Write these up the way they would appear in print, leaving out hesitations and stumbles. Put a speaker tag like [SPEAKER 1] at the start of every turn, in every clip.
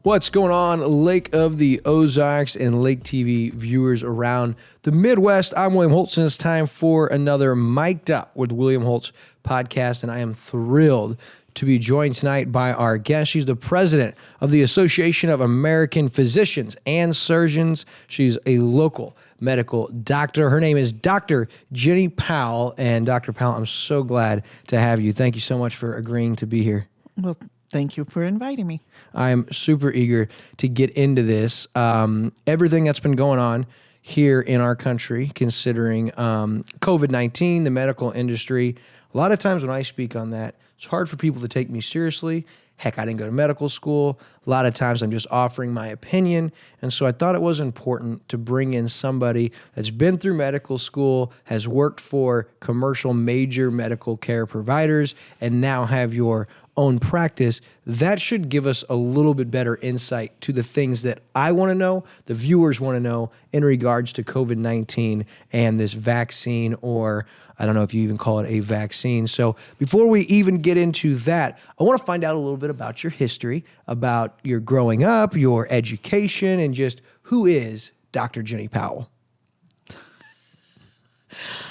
[SPEAKER 1] What's going on, Lake of the Ozarks and Lake TV viewers around the Midwest? I'm William Holtz, and it's time for another Mic'd Up with William Holtz podcast, and I am thrilled to be joined tonight by our guest. She's the president of the Association of American Physicians and Surgeons. She's a local medical doctor. Her name is Dr. Jenny Powell, and Dr. Powell, I'm so glad to have you. Thank you so much for agreeing to be here.
[SPEAKER 2] Well, thank you for inviting me.
[SPEAKER 1] I am super eager to get into this. Everything that's been going on here in our country, considering COVID-19, the medical industry. A lot of times when I speak on that, it's hard for people to take me seriously. Heck, I didn't go to medical school. A lot of times I'm just offering my opinion. And so I thought it was important to bring in somebody that's been through medical school, has worked for commercial major medical care providers, and now have your own practice. That should give us a little bit better insight to the things that I want to know, the viewers want to know in regards to COVID-19 and this vaccine, or I don't know if you even call it a vaccine. So before we even get into that, I want to find out a little bit about your history, about your growing up, your education, and just who is Dr. Jenny Powell?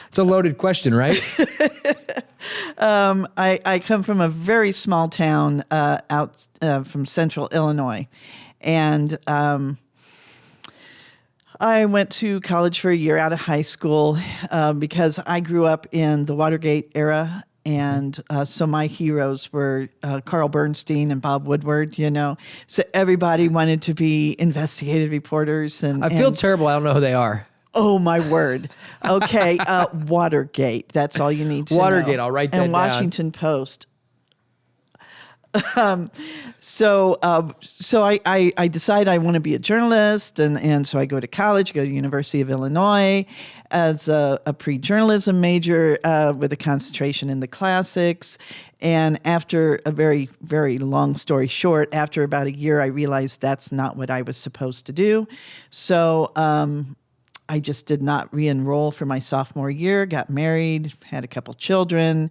[SPEAKER 1] It's a loaded question, right?
[SPEAKER 2] I come from a very small town out from central Illinois. And I went to college for a year out of high school because I grew up in the Watergate era. And so my heroes were Carl Bernstein and Bob Woodward, you know. So everybody wanted to be investigative reporters.
[SPEAKER 1] I feel terrible. I don't know who they are.
[SPEAKER 2] Oh, my word. Okay, Watergate. That's all you need to know.
[SPEAKER 1] Watergate, I'll write that down.
[SPEAKER 2] And Washington Post. So I decide I want to be a journalist, and so I go to college, go to University of Illinois as a pre-journalism major with a concentration in the classics. And after a very, very long story short, after about a year, I realized that's not what I was supposed to do. So I just did not re-enroll for my sophomore year, got married, had a couple children.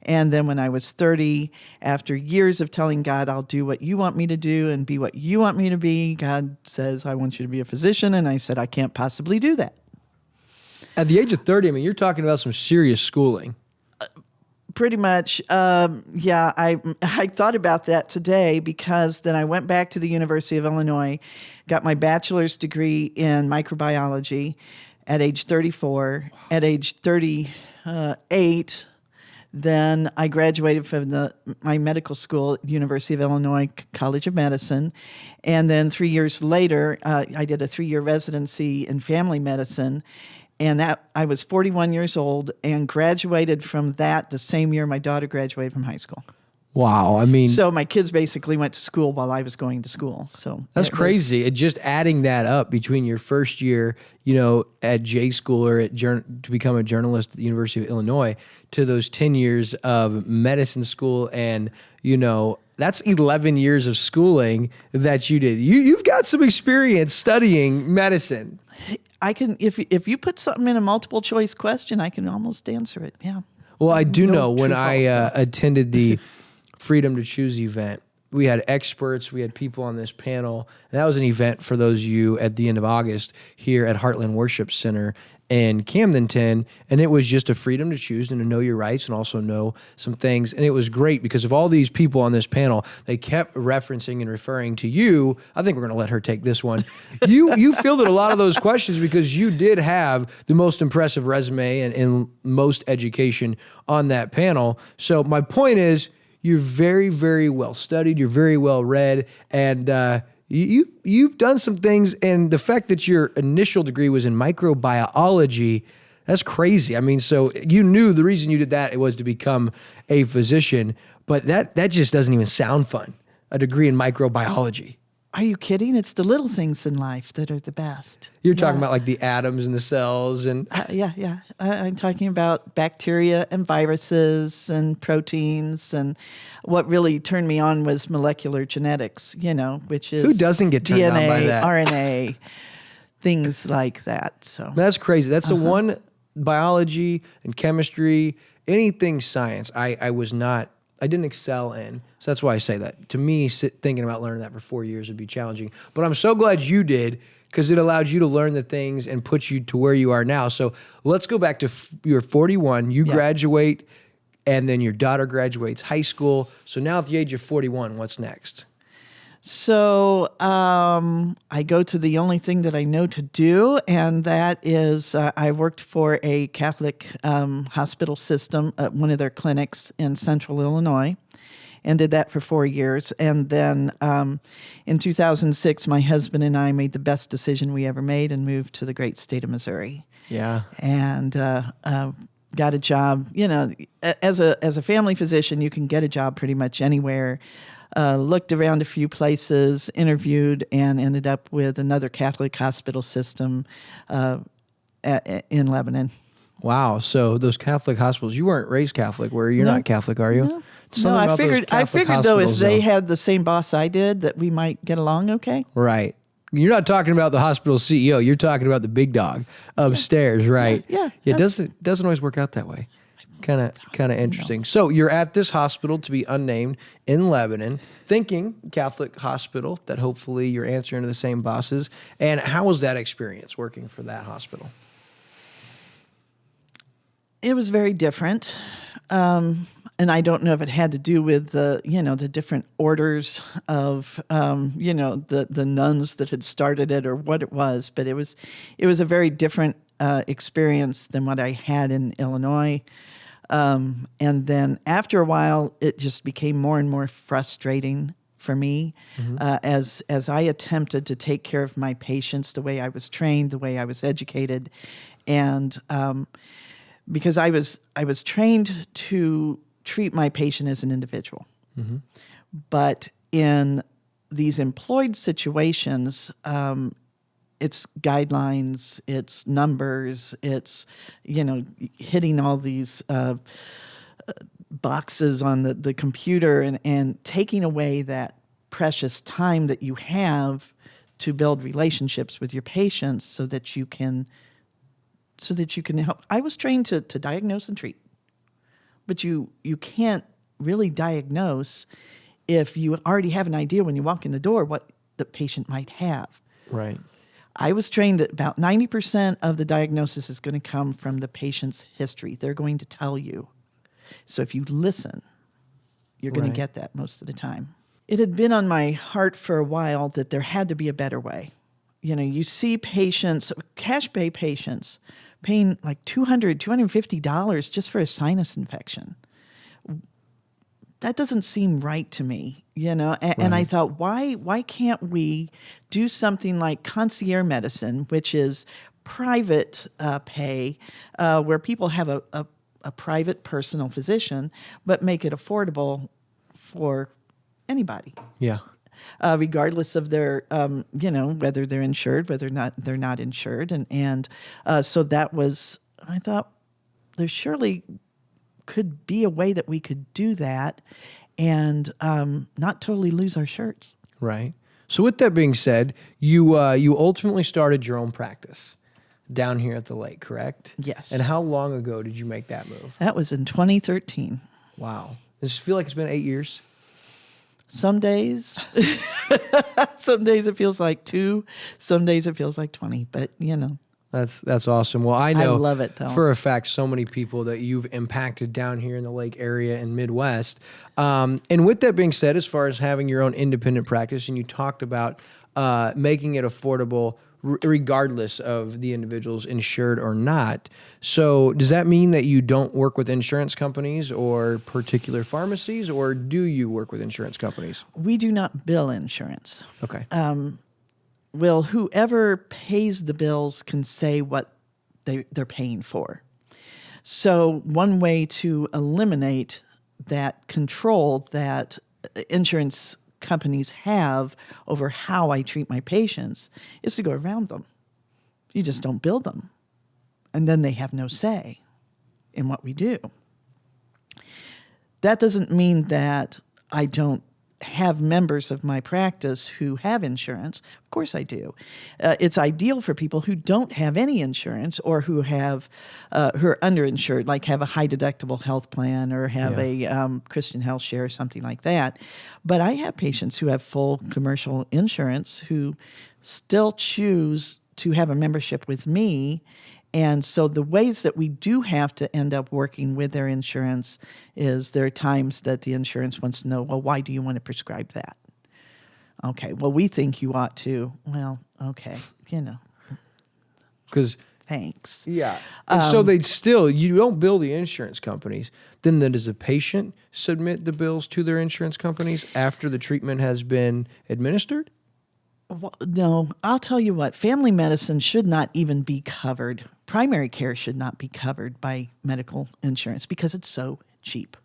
[SPEAKER 2] And then when I was 30, after years of telling God, I'll do what you want me to do and be what you want me to be, God says, I want you to be a physician. And I said, I can't possibly do that.
[SPEAKER 1] At the age of 30, I mean, you're talking about some serious schooling.
[SPEAKER 2] Pretty much, yeah. I thought about that today because then I went back to the University of Illinois, got my bachelor's degree in microbiology at age 34. At age 38, then I graduated from my medical school at the University of Illinois College of Medicine. And then 3 years later, I did a 3-year residency in family medicine. And that I was 41 years old and graduated from that the same year my daughter graduated from high school.
[SPEAKER 1] Wow. I mean,
[SPEAKER 2] so my kids basically went to school while I was going to school. So
[SPEAKER 1] that's crazy. And just adding that up between your first year, you know, at J school or to become a journalist at the University of Illinois to those 10 years of medicine school. And, you know, that's 11 years of schooling that you did. You've got some experience studying medicine.
[SPEAKER 2] I can, if you put something in a multiple choice question, I can almost answer it. Yeah.
[SPEAKER 1] Well, I do know when I attended the Freedom to Choose event, we had experts, we had people on this panel, and that was an event for those of you at the end of August here at Heartland Worship Center in Camdenton, and it was just a freedom to choose and to know your rights and also know some things. And it was great because of all these people on this panel, they kept referencing and referring to you. I think we're going to let her take this one. You fielded a lot of those questions because you did have the most impressive resume and most education on that panel. So my point is, you're very, very well studied. You're very well read, and you've done some things. And the fact that your initial degree was in microbiology, that's crazy. I mean, so you knew the reason you did that it was to become a physician, but that just doesn't even sound fun. A degree in microbiology.
[SPEAKER 2] Are you kidding? It's the little things in life that are the best.
[SPEAKER 1] You're talking about like the atoms and the cells and...
[SPEAKER 2] Yeah. I'm talking about bacteria and viruses and proteins. And what really turned me on was molecular genetics, you know, which is...
[SPEAKER 1] Who doesn't get turned
[SPEAKER 2] DNA,
[SPEAKER 1] on by that?
[SPEAKER 2] RNA, things like that. So
[SPEAKER 1] that's crazy. That's the one biology and chemistry, anything science. I was not I didn't excel in. So that's why I say that. To me, thinking about learning that for 4 years would be challenging. But I'm so glad you did, because it allowed you to learn the things and put you to where you are now. So let's go back to you're 41. You graduate, and then your daughter graduates high school. So now at the age of 41, what's next?
[SPEAKER 2] So I go to the only thing that I know to do, and that is I worked for a Catholic hospital system at one of their clinics in central Illinois, and did that for 4 years. And then in 2006, my husband and I made the best decision we ever made and moved to the great state of Missouri.
[SPEAKER 1] Yeah.
[SPEAKER 2] And got a job. You know, as a family physician, you can get a job pretty much anywhere. Looked around a few places, interviewed, and ended up with another Catholic hospital system in Lebanon.
[SPEAKER 1] Wow. So those Catholic hospitals, you weren't raised Catholic, were you? You're not Catholic, are you?
[SPEAKER 2] No, I figured though if they had the same boss I did, that we might get along okay.
[SPEAKER 1] Right. You're not talking about the hospital CEO. You're talking about the big dog upstairs, right?
[SPEAKER 2] Yeah.
[SPEAKER 1] It doesn't always work out that way. Kind of interesting. So you're at this hospital, to be unnamed, in Lebanon, thinking Catholic hospital, that hopefully you're answering to the same bosses. And how was that experience working for that hospital?
[SPEAKER 2] It was very different. And I don't know if it had to do with the different orders of, the nuns that had started it or what it was, but it was a very different experience than what I had in Illinois. And then after a while, it just became more and more frustrating for me as I attempted to take care of my patients the way I was trained, the way I was educated, and because I was trained to treat my patient as an individual. Mm-hmm. But in these employed situations, it's guidelines, it's numbers, it's, hitting all these boxes on the computer and taking away that precious time that you have to build relationships with your patients so that you can help. I was trained to diagnose and treat, but you can't really diagnose if you already have an idea when you walk in the door what the patient might have.
[SPEAKER 1] Right.
[SPEAKER 2] I was trained that about 90% of the diagnosis is going to come from the patient's history. They're going to tell you. So if you listen, you're going to get that most of the time. It had been on my heart for a while that there had to be a better way. You see patients, cash pay patients, paying like $200, $250 just for a sinus infection. That doesn't seem right to me, And I thought, why can't we do something like concierge medicine, which is private pay, where people have a private personal physician, but make it affordable for anybody.
[SPEAKER 1] Yeah.
[SPEAKER 2] Regardless of their, whether they're insured, whether they're not insured. And so that was, I thought, there surely could be a way that we could do that and not totally lose our shirts.
[SPEAKER 1] Right. So with that being said, you ultimately started your own practice down here at the lake, correct?
[SPEAKER 2] Yes.
[SPEAKER 1] And how long ago did you make that move?
[SPEAKER 2] That was in 2013.
[SPEAKER 1] Wow. Does it feel like it's been 8 years?
[SPEAKER 2] Some days, some days it feels like 2, some days it feels like 20, but
[SPEAKER 1] That's awesome. Well, I know
[SPEAKER 2] I love it, though.
[SPEAKER 1] For a fact so many people that you've impacted down here in the Lake area and Midwest. And with that being said, as far as having your own independent practice, and you talked about making it affordable regardless of the individual's insured or not. So does that mean that you don't work with insurance companies or particular pharmacies, or do you work with insurance companies?
[SPEAKER 2] We do not bill insurance.
[SPEAKER 1] Okay.
[SPEAKER 2] Well, whoever pays the bills can say what they're paying for. So one way to eliminate that control that insurance companies have over how I treat my patients is to go around them. You just don't bill them. And then they have no say in what we do. That doesn't mean that I don't have members of my practice who have insurance. Of course I do. It's ideal for people who don't have any insurance or who are underinsured, like have a high deductible health plan or have a Christian health share or something like that. But I have patients who have full commercial insurance who still choose to have a membership with me. And so the ways that we do have to end up working with their insurance is there are times that the insurance wants to know, well, why do you want to prescribe that? Okay, well, we think you ought to. Well, okay,
[SPEAKER 1] Because
[SPEAKER 2] thanks.
[SPEAKER 1] Yeah. And so you don't bill the insurance companies. Then does the patient submit the bills to their insurance companies after the treatment has been administered?
[SPEAKER 2] Well, no, I'll tell you what, family medicine should not even be covered. Primary care should not be covered by medical insurance because it's so cheap.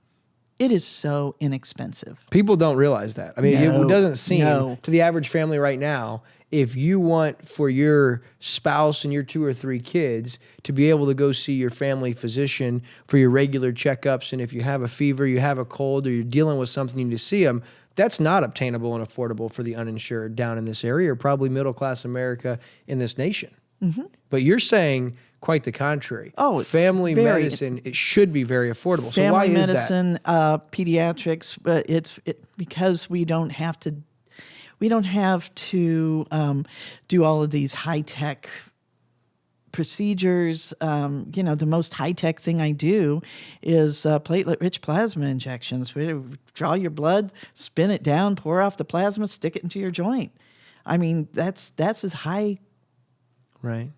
[SPEAKER 2] It is so inexpensive.
[SPEAKER 1] People don't realize that. I mean, it doesn't seem to the average family right now, if you want for your spouse and your 2 or 3 kids to be able to go see your family physician for your regular checkups, and if you have a fever, you have a cold, or you're dealing with something, you need to see them, that's not obtainable and affordable for the uninsured down in this area, or probably middle-class America in this nation. Mm-hmm. But you're saying quite the contrary.
[SPEAKER 2] Oh, it's
[SPEAKER 1] family medicine, it should be very affordable. So why is that?
[SPEAKER 2] Family medicine, pediatrics, but it's because we don't have to do all of these high-tech procedures. The most high-tech thing I do is platelet-rich plasma injections. We draw your blood, spin it down, pour off the plasma, stick it into your joint. I mean, that's as high,
[SPEAKER 1] right,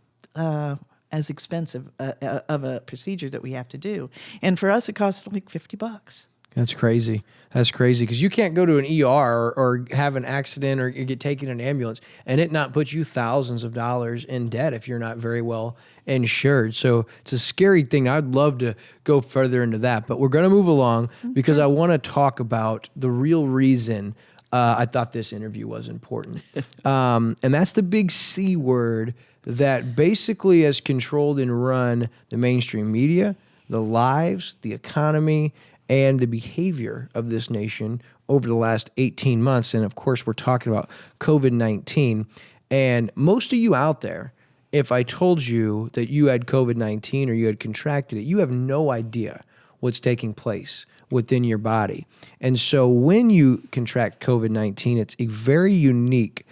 [SPEAKER 2] as expensive of a procedure that we have to do. And for us, it costs like $50.
[SPEAKER 1] That's crazy. That's crazy because you can't go to an ER or have an accident or get taken in an ambulance and it not put you thousands of dollars in debt if you're not very well insured. So it's a scary thing. I'd love to go further into that, but we're going to move along because I want to talk about the real reason I thought this interview was important. And that's the big C word that basically has controlled and run the mainstream media, the lives, the economy, and the behavior of this nation over the last 18 months. And of course, we're talking about COVID-19. And most of you out there, if I told you that you had COVID-19 or you had contracted it, you have no idea what's taking place within your body. And so when you contract COVID-19, it's a very unique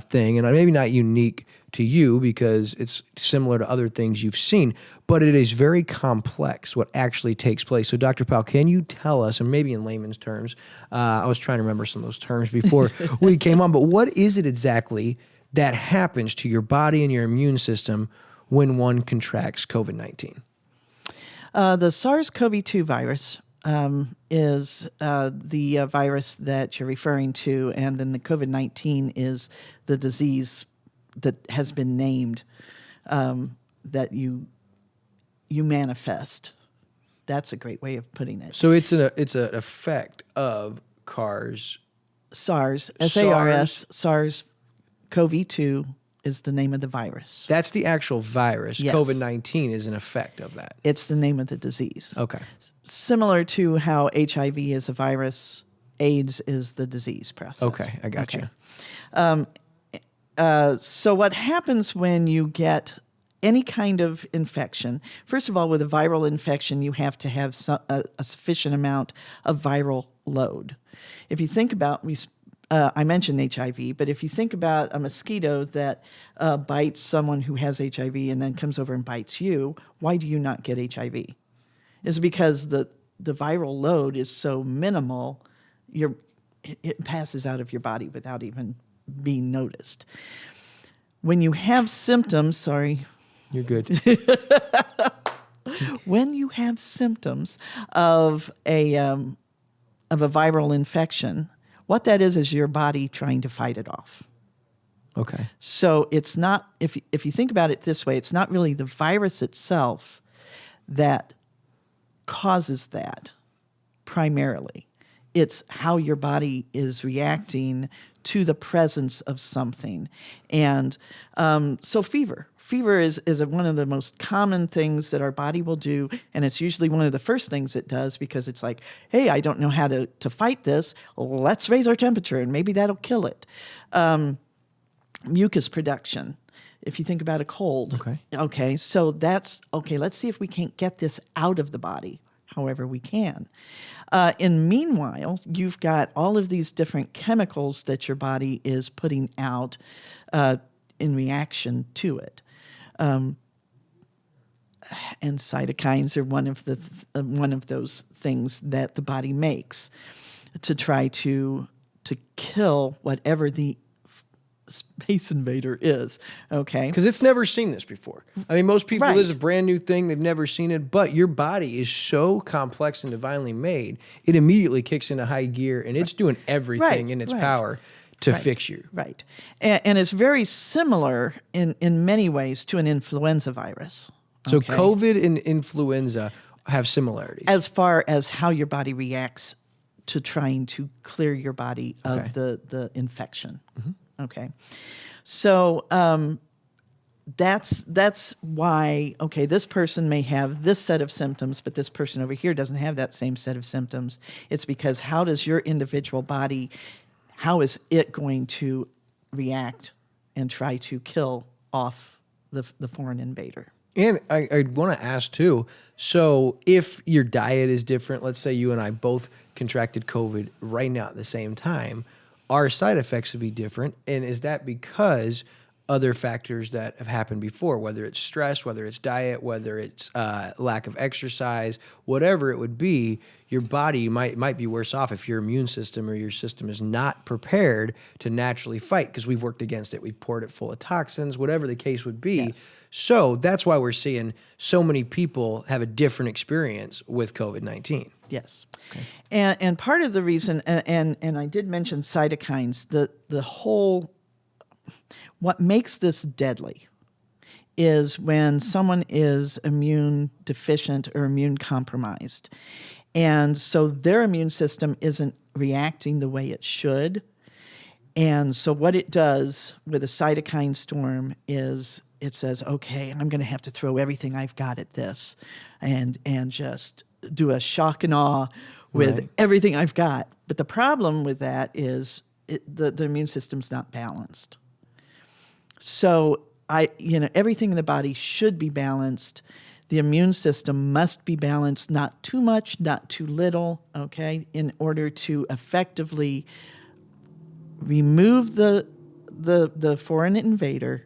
[SPEAKER 1] thing, and maybe not unique to you because it's similar to other things you've seen, but it is very complex what actually takes place. So Dr. Powell, can you tell us, and maybe in layman's terms, I was trying to remember some of those terms before we came on, but what is it exactly that happens to your body and your immune system when one contracts COVID-19?
[SPEAKER 2] The SARS-CoV-2 virus is the virus that you're referring to, and then the COVID-19 is the disease that has been named that you manifest. That's a great way of putting it.
[SPEAKER 1] So it's an effect of
[SPEAKER 2] SARS, S-A-R-S, SARS-CoV-2 is the name of the virus.
[SPEAKER 1] That's the actual virus.
[SPEAKER 2] Yes.
[SPEAKER 1] COVID-19 is an effect of that.
[SPEAKER 2] It's the name of the disease.
[SPEAKER 1] Okay.
[SPEAKER 2] Similar to how HIV is a virus, AIDS is the disease process.
[SPEAKER 1] Okay, I got you.
[SPEAKER 2] So what happens when you get any kind of infection? First of all, with a viral infection, you have to have a sufficient amount of viral load. If you think about, I mentioned HIV, but if you think about a mosquito that bites someone who has HIV and then comes over and bites you, why do you not get HIV? It's because the viral load is so minimal, it passes out of your body without even being noticed. When you have symptoms, sorry.
[SPEAKER 1] You're good.
[SPEAKER 2] When you have symptoms of a viral infection, what that is your body trying to fight it off.
[SPEAKER 1] Okay.
[SPEAKER 2] So it's not, if you think about it this way, it's not really the virus itself that causes that primarily. It's how your body is reacting to the presence of something. And so fever fever is one of the most common things that our body will do, and it's usually one of the first things it does because it's like, hey, I don't know how to fight this. Let's raise our temperature, and maybe that'll kill it. Mucus production. If you think about a cold. Okay, so that's, let's see if we can't get this out of the body however we can. And meanwhile, you've got all of these different chemicals that your body is putting out in reaction to it. And cytokines are one of those things that the body makes to try to kill whatever the space invader is, okay?
[SPEAKER 1] Because it's never seen this before. I mean, most people,
[SPEAKER 2] Right.
[SPEAKER 1] this is a brand new thing. They've never seen it, but your body is so complex and divinely made, it immediately kicks into high gear, and it's doing everything in its power to fix you.
[SPEAKER 2] Right. And it's very similar in many ways to an influenza virus.
[SPEAKER 1] So COVID and influenza have similarities.
[SPEAKER 2] As far as how your body reacts to trying to clear your body of the infection. Okay. So that's why, this person may have this set of symptoms, but this person over here doesn't have that same set of symptoms. It's because how does your individual body, how is it going to react and try to kill off the foreign invader?
[SPEAKER 1] And I want to ask too, so if your diet is different, let's say you and I both contracted COVID right now at the same time, our side effects would be different. And is that because other factors that have happened before, whether it's stress, whether it's diet, whether it's lack of exercise, whatever it would be, your body might be worse off if your immune system or your system is not prepared to naturally fight because we've worked against it. We've poured it full of toxins, whatever the case would be.
[SPEAKER 2] Yes.
[SPEAKER 1] So that's why we're seeing so many people have a different experience with COVID-19.
[SPEAKER 2] Yes. And part of the reason, and I did mention cytokines, the whole, what makes this deadly is when someone is immune deficient or immune compromised. And so their immune system isn't reacting the way it should. And so what it does with a cytokine storm is it says, okay, I'm going to have to throw everything I've got at this and just do a shock and awe with everything I've got. But the problem with that is the immune system's not balanced. So everything in the body should be balanced. The immune system must be balanced, not too much, not too little, okay, in order to effectively remove the foreign invader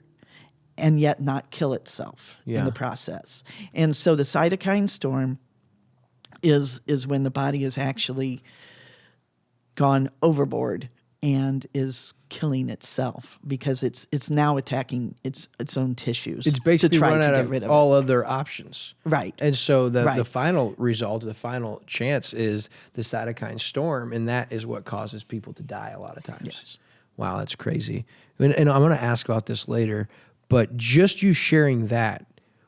[SPEAKER 2] and yet not kill itself in the process. And so the cytokine storm is when the body is actually gone overboard and is killing itself because it's now attacking its own tissues.
[SPEAKER 1] It's basically
[SPEAKER 2] to try
[SPEAKER 1] run
[SPEAKER 2] to
[SPEAKER 1] out
[SPEAKER 2] get
[SPEAKER 1] of
[SPEAKER 2] rid of
[SPEAKER 1] all
[SPEAKER 2] it.
[SPEAKER 1] other options.
[SPEAKER 2] Right.
[SPEAKER 1] And so the final result, the final chance is the cytokine storm, and that is what causes people to die a lot of times.
[SPEAKER 2] Yes.
[SPEAKER 1] Wow, that's crazy. And I'm going to ask about this later, but just you sharing that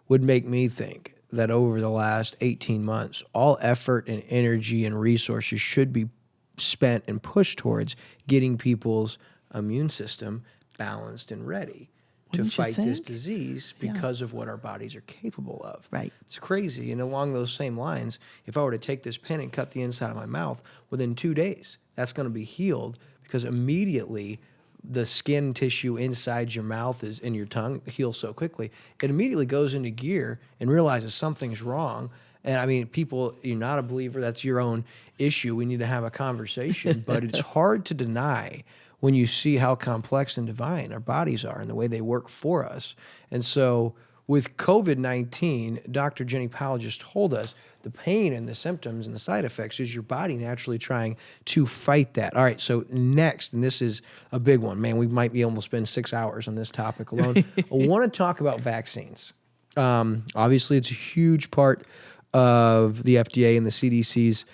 [SPEAKER 1] would make me think that over the last 18 months, all effort and energy and resources should be spent and pushed towards getting people's immune system balanced and ready to fight this disease because of what our bodies are capable of.
[SPEAKER 2] Right.
[SPEAKER 1] It's crazy. And along those same lines, if I were to take this pen and cut the inside of my mouth, within 2 days, that's going to be healed because immediately the skin tissue inside your mouth and your tongue heals so quickly. It immediately goes into gear and realizes something's wrong. And I mean, people, you're not a believer, that's your own issue. We need to have a conversation, but it's hard to deny when you see how complex and divine our bodies are and the way they work for us. And so with COVID-19, Dr. Jenny Powell just told us the pain and the symptoms and the side effects is your body naturally trying to fight that. All right, so next, and this is a big one. Man, we might be able to spend 6 hours on this topic alone. I want to talk about vaccines. Obviously, it's a huge part of the FDA and the CDC's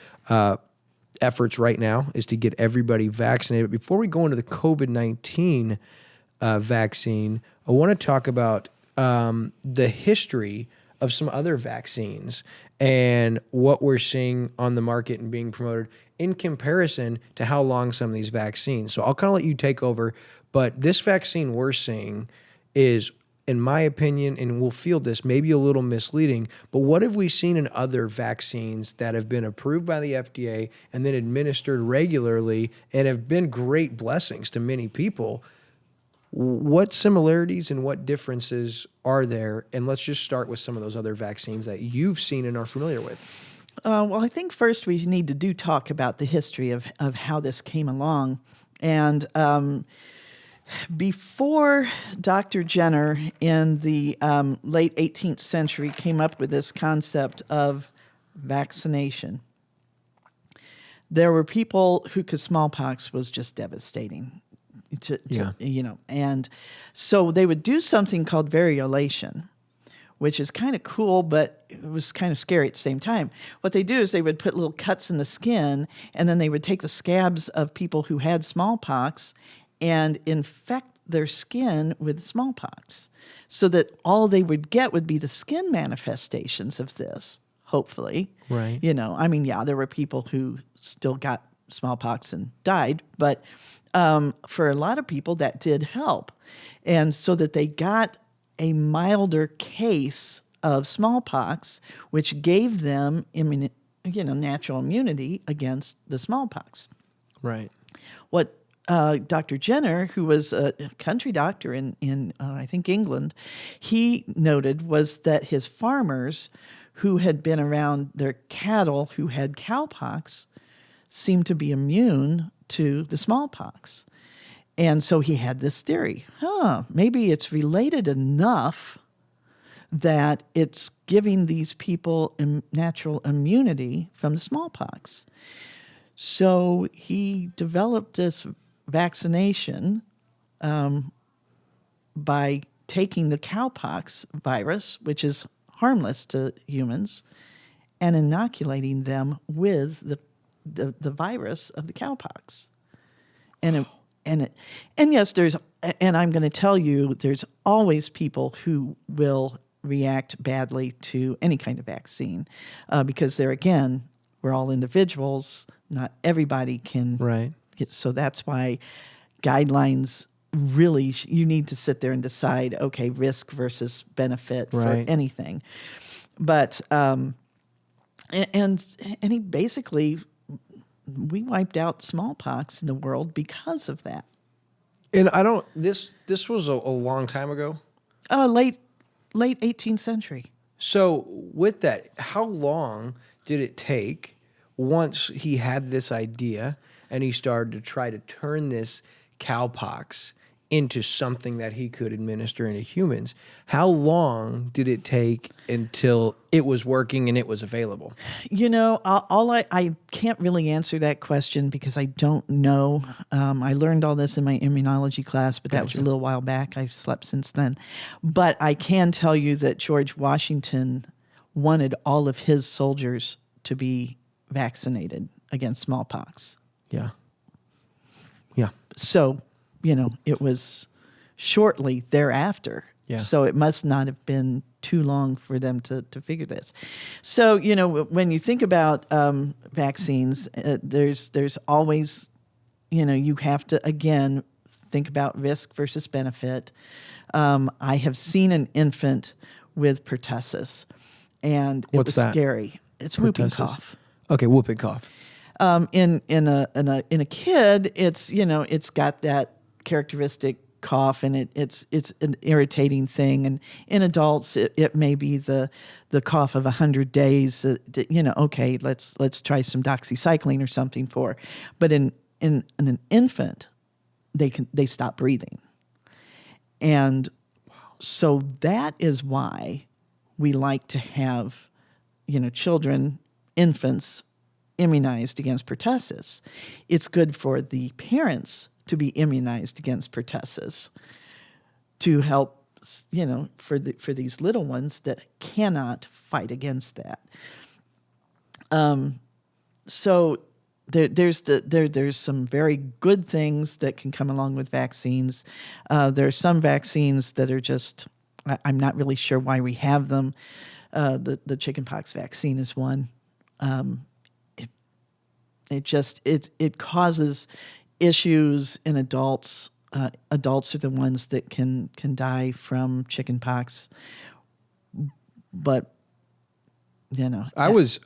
[SPEAKER 1] efforts right now is to get everybody vaccinated. But before we go into the COVID-19 vaccine, I want to talk about the history of some other vaccines and what we're seeing on the market and being promoted in comparison to how long some of these vaccines. So I'll kind of let you take over, but this vaccine we're seeing is in my opinion, and we'll feel this, maybe a little misleading, but what have we seen in other vaccines that have been approved by the FDA and then administered regularly and have been great blessings to many people? What similarities and what differences are there? And let's just start with some of those other vaccines that you've seen and are familiar with.
[SPEAKER 2] Well, I think first we need to talk about the history of how this came along. And before Dr. Jenner in the late 18th century came up with this concept of vaccination, there were people who, because smallpox was just devastating. And so they would do something called variolation, which is kind of cool, but it was kind of scary at the same time. What they do is they would put little cuts in the skin, and then they would take the scabs of people who had smallpox and infect their skin with smallpox, so that all they would get would be the skin manifestations of this, hopefully.
[SPEAKER 1] Right.
[SPEAKER 2] There were people who still got smallpox and died, but for a lot of people that did help. And so that they got a milder case of smallpox, which gave them natural immunity against the smallpox.
[SPEAKER 1] Right.
[SPEAKER 2] What Dr. Jenner, who was a country doctor in I think England, he noted was that his farmers who had been around their cattle who had cowpox seemed to be immune to the smallpox. And so he had this theory, maybe it's related enough that it's giving these people natural immunity from the smallpox. So he developed this vaccination by taking the cowpox virus, which is harmless to humans, and inoculating them with the virus of the cowpox. And yes, I'm going to tell you, there's always people who will react badly to any kind of vaccine because we're all individuals. Not everybody can.
[SPEAKER 1] Right.
[SPEAKER 2] So that's why guidelines really, you need to sit there and decide, okay, risk versus benefit for anything. But, and he basically, we wiped out smallpox in the world because of that.
[SPEAKER 1] And this was a long time ago?
[SPEAKER 2] Late 18th century.
[SPEAKER 1] So with that, how long did it take once he had this idea and he started to try to turn this cowpox into something that he could administer into humans? How long did it take until it was working and it was available?
[SPEAKER 2] I can't really answer that question because I don't know. I learned all this in my immunology class, but that was a little while back. I've slept since then. But I can tell you that George Washington wanted all of his soldiers to be vaccinated against smallpox.
[SPEAKER 1] Yeah. Yeah.
[SPEAKER 2] So, it was shortly thereafter.
[SPEAKER 1] Yeah.
[SPEAKER 2] So it must not have been too long for them to figure this. So, when you think about vaccines, there's always, you have to, again, think about risk versus benefit. I have seen an infant with pertussis, and it was scary. It's whooping cough.
[SPEAKER 1] Okay, whooping cough.
[SPEAKER 2] In a kid, it's got that characteristic cough, and it's an irritating thing. And in adults, it may be the cough of 100 days. Okay, let's try some doxycycline or something for. But in an infant, they stop breathing, and so that is why we like to have children, infants, immunized against pertussis. It's good for the parents to be immunized against pertussis to help, for these little ones that cannot fight against that. So there's some very good things that can come along with vaccines. There are some vaccines that are just, I'm not really sure why we have them. The chickenpox vaccine is one. It causes issues in adults adults are the ones that can die from chickenpox. But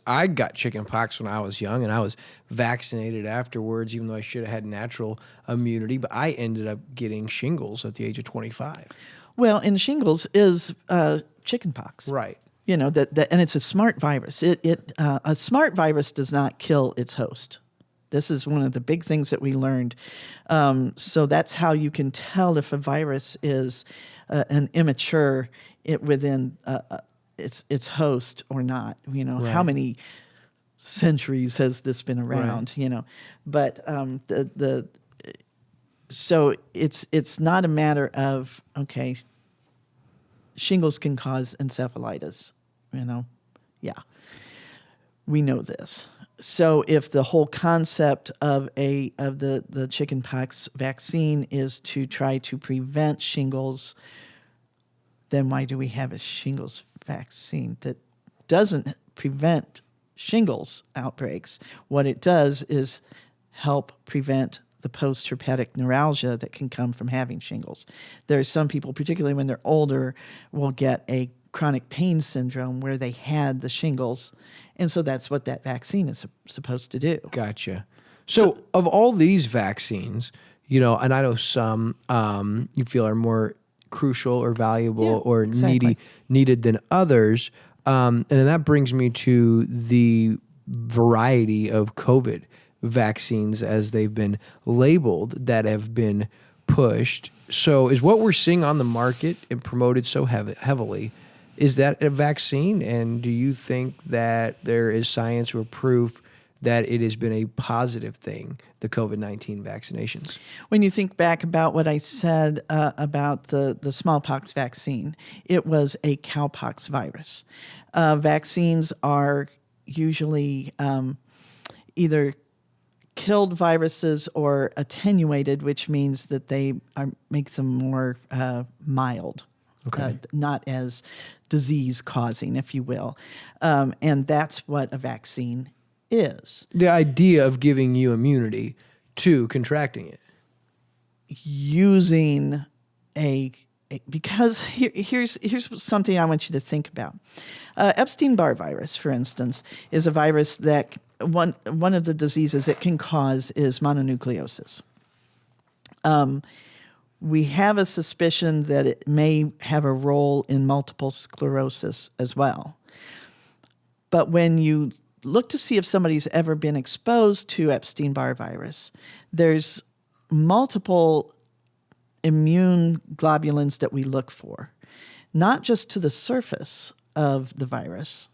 [SPEAKER 1] I got chickenpox when I was young, and I was vaccinated afterwards, even though I should have had natural immunity. But I ended up getting shingles at the age of 25.
[SPEAKER 2] Well, and shingles is chickenpox,
[SPEAKER 1] Right.
[SPEAKER 2] and it's a smart virus. A smart virus does not kill its host. This is one of the big things that we learned. So that's how you can tell if a virus is an immature within its host or not.
[SPEAKER 1] Right.
[SPEAKER 2] How many centuries has this been around?
[SPEAKER 1] Right.
[SPEAKER 2] But so it's not a matter of shingles can cause encephalitis. We know this. So if the whole concept of the chickenpox vaccine is to try to prevent shingles, then why do we have a shingles vaccine that doesn't prevent shingles outbreaks? What it does is help prevent the post-herpetic neuralgia that can come from having shingles. There are some people, particularly when they're older, will get a chronic pain syndrome where they had the shingles. And so that's what that vaccine is supposed to do.
[SPEAKER 1] Gotcha. So of all these vaccines, and I know some you feel are more crucial or valuable or needed than others. And then that brings me to the variety of COVID vaccines as they've been labeled that have been pushed. So is what we're seeing on the market and promoted so heavily, is that a vaccine? And do you think that there is science or proof that it has been a positive thing, the COVID-19 vaccinations?
[SPEAKER 2] When you think back about what I said about the smallpox vaccine, it was a cowpox virus. Vaccines are usually either killed viruses or attenuated, which means that they make them more mild.
[SPEAKER 1] Okay.
[SPEAKER 2] Not as disease-causing, if you will. And that's what a vaccine is.
[SPEAKER 1] The idea of giving you immunity to contracting it.
[SPEAKER 2] Using because here's something I want you to think about. Epstein-Barr virus, for instance, is a virus that one of the diseases it can cause is mononucleosis. We have a suspicion that it may have a role in multiple sclerosis as well. But when you look to see if somebody's ever been exposed to Epstein-Barr virus, there's multiple immune globulins that we look for, not just to the surface of the virus,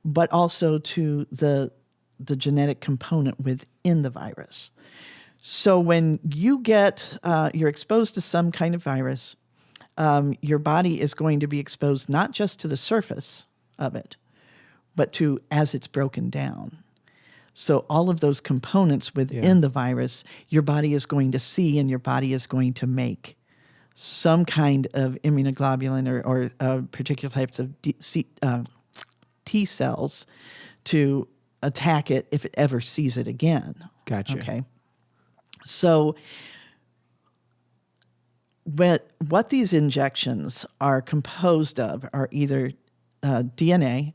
[SPEAKER 2] but also to the genetic component within the virus. So when you you're exposed to some kind of virus, your body is going to be exposed not just to the surface of it, but to as it's broken down. So all of those components within the virus, your body is going to see, and your body is going to make some kind of immunoglobulin or particular types of T cells to attack it if it ever sees it again.
[SPEAKER 1] Gotcha.
[SPEAKER 2] Okay. So what these injections are composed of are either DNA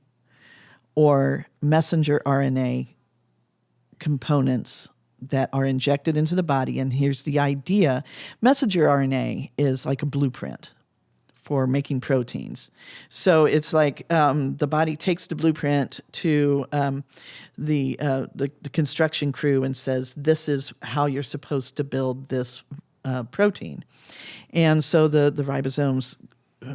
[SPEAKER 2] or messenger RNA components that are injected into the body. And here's the idea. Messenger RNA is like a blueprint for making proteins. So it's like the body takes the blueprint to the construction crew and says, this is how you're supposed to build this protein. And so the ribosomes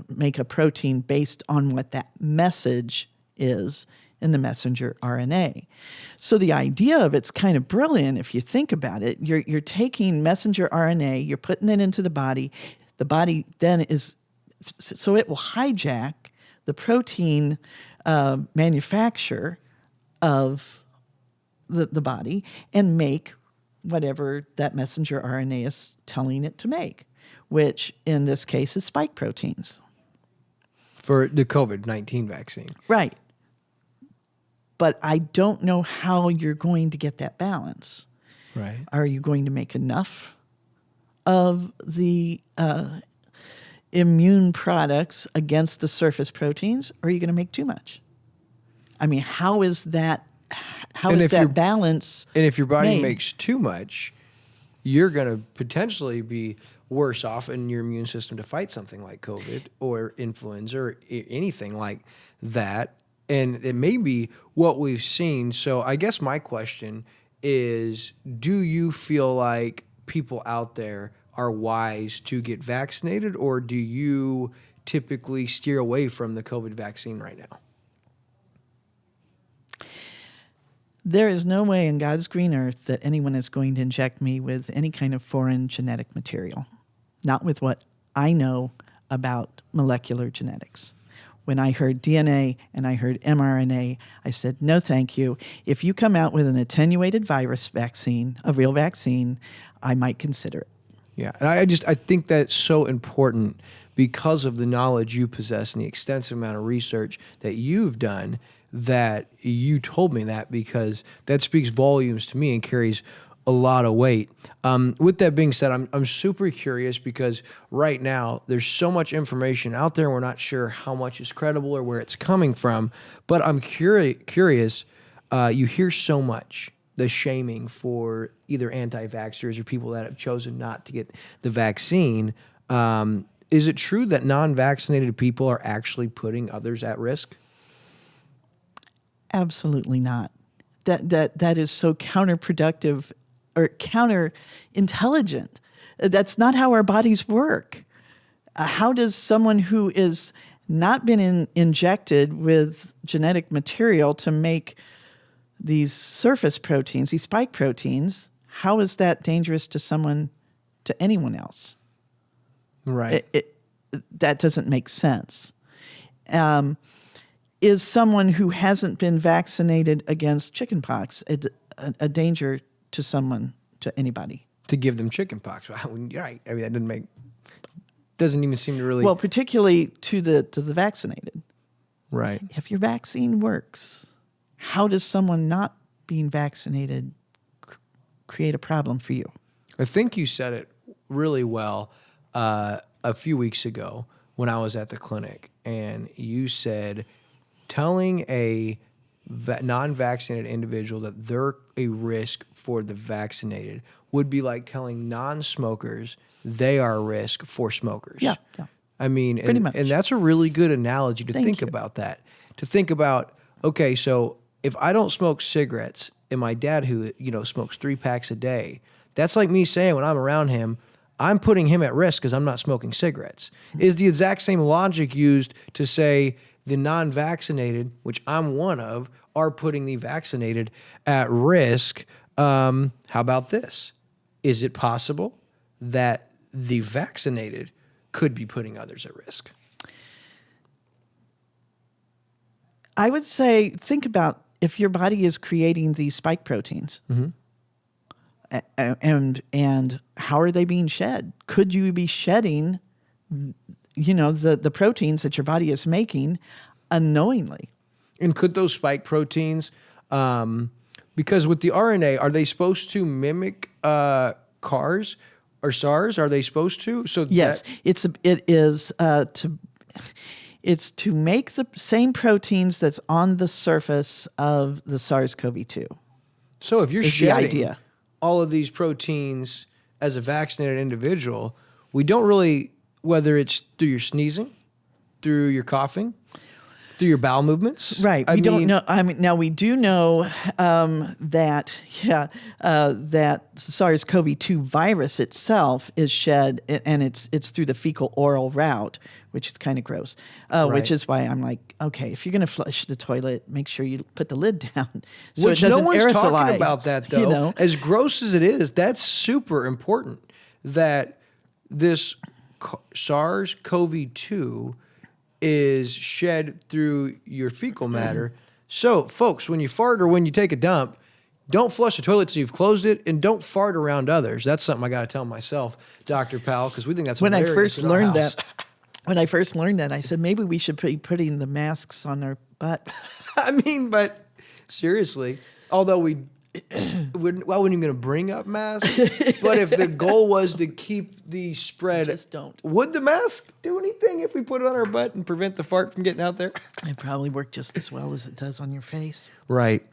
[SPEAKER 2] make a protein based on what that message is in the messenger RNA. So the idea of it's kind of brilliant if you think about it. You're taking messenger RNA, you're putting it into the body. The body then so it will hijack the protein manufacture of the body and make whatever that messenger RNA is telling it to make, which in this case is spike proteins.
[SPEAKER 1] For the COVID-19 vaccine.
[SPEAKER 2] Right. But I don't know how you're going to get that balance.
[SPEAKER 1] Right.
[SPEAKER 2] Are you going to make enough of the immune products against the surface proteins, or are you going to make too much? I mean, how is that balance?
[SPEAKER 1] And if your body
[SPEAKER 2] made?
[SPEAKER 1] makes too much, you're going to potentially be worse off in your immune system to fight something like COVID or influenza or anything like that. And it may be what we've seen. So I guess my question is, do you feel like people out there are wise to get vaccinated, or do you typically steer away from the COVID vaccine right now?
[SPEAKER 2] There is no way in God's green earth that anyone is going to inject me with any kind of foreign genetic material, not with what I know about molecular genetics. When I heard DNA and I heard mRNA, I said, no, thank you. If you come out with an attenuated virus vaccine, a real vaccine, I might consider it.
[SPEAKER 1] Yeah, and I think that's so important because of the knowledge you possess and the extensive amount of research that you've done, that you told me that, because that speaks volumes to me and carries a lot of weight. With that being said, I'm super curious because right now there's so much information out there and we're not sure how much is credible or where it's coming from. But I'm curious. You hear so much, the shaming for either anti-vaxxers or people that have chosen not to get the vaccine. Is it true that non-vaccinated people are actually putting others at risk?
[SPEAKER 2] Absolutely not. That is so counterproductive or counterintelligent. That's not how our bodies work. How does someone who is not been injected with genetic material to make these surface proteins, these spike proteins, how is that dangerous to anyone else?
[SPEAKER 1] Right.
[SPEAKER 2] That doesn't make sense. Is someone who hasn't been vaccinated against chickenpox a danger to anybody?
[SPEAKER 1] To give them chickenpox. You're right. I mean, that doesn't even seem to really...
[SPEAKER 2] Well, particularly to the vaccinated.
[SPEAKER 1] Right.
[SPEAKER 2] If your vaccine works, how does someone not being vaccinated create a problem for you?
[SPEAKER 1] I think you said it really well a few weeks ago when I was at the clinic, and you said telling a non-vaccinated individual that they're a risk for the vaccinated would be like telling non-smokers they are a risk for smokers.
[SPEAKER 2] Yeah.
[SPEAKER 1] I mean,
[SPEAKER 2] Pretty much.
[SPEAKER 1] And that's a really good analogy to think about that. To think about, okay, so if I don't smoke cigarettes and my dad who, smokes 3 packs a day, that's like me saying when I'm around him, I'm putting him at risk because I'm not smoking cigarettes. Is the exact same logic used to say the non-vaccinated, which I'm one of, are putting the vaccinated at risk? How about this? Is it possible that the vaccinated could be putting others at risk?
[SPEAKER 2] I would say, think about if your body is creating these spike proteins, and how are they being shed? Could you be shedding, the proteins that your body is making unknowingly?
[SPEAKER 1] And could those spike proteins, because with the RNA, are they supposed to mimic CARs or SARS? Are they supposed to? So
[SPEAKER 2] yes, it's to make the same proteins that's on the surface of the SARS-CoV-2.
[SPEAKER 1] So if you're
[SPEAKER 2] the
[SPEAKER 1] shedding
[SPEAKER 2] idea.
[SPEAKER 1] all of these proteins as a vaccinated individual, we don't really, whether it's through your sneezing, through your coughing, through your bowel movements.
[SPEAKER 2] Right. We don't know. I mean, now we do know that SARS-CoV-2 virus itself is shed, and it's through the fecal oral route, which is kind of gross. Which is why I'm like, okay, if you're going to flush the toilet, make sure you put the lid down so
[SPEAKER 1] Which
[SPEAKER 2] it doesn't
[SPEAKER 1] no one's
[SPEAKER 2] aerosolize.
[SPEAKER 1] talking about that, though. As gross as it is, that's super important that this SARS-CoV-2 is shed through your fecal matter. So, folks, when you fart or when you take a dump, don't flush the toilet till you've closed it, and don't fart around others. That's something I got to tell myself, Dr. Powell, because we think that's
[SPEAKER 2] when I
[SPEAKER 1] hilarious
[SPEAKER 2] first
[SPEAKER 1] in our
[SPEAKER 2] learned
[SPEAKER 1] house.
[SPEAKER 2] that. When I first learned that, I said maybe we should be putting the masks on our butts.
[SPEAKER 1] I mean, but seriously, although we wasn't even going to bring up masks. But if the goal was to keep the spread,
[SPEAKER 2] Just don't.
[SPEAKER 1] Would the mask do anything if we put it on our butt and prevent the fart from getting out there?
[SPEAKER 2] It probably worked just as well as it does on your face.
[SPEAKER 1] Right.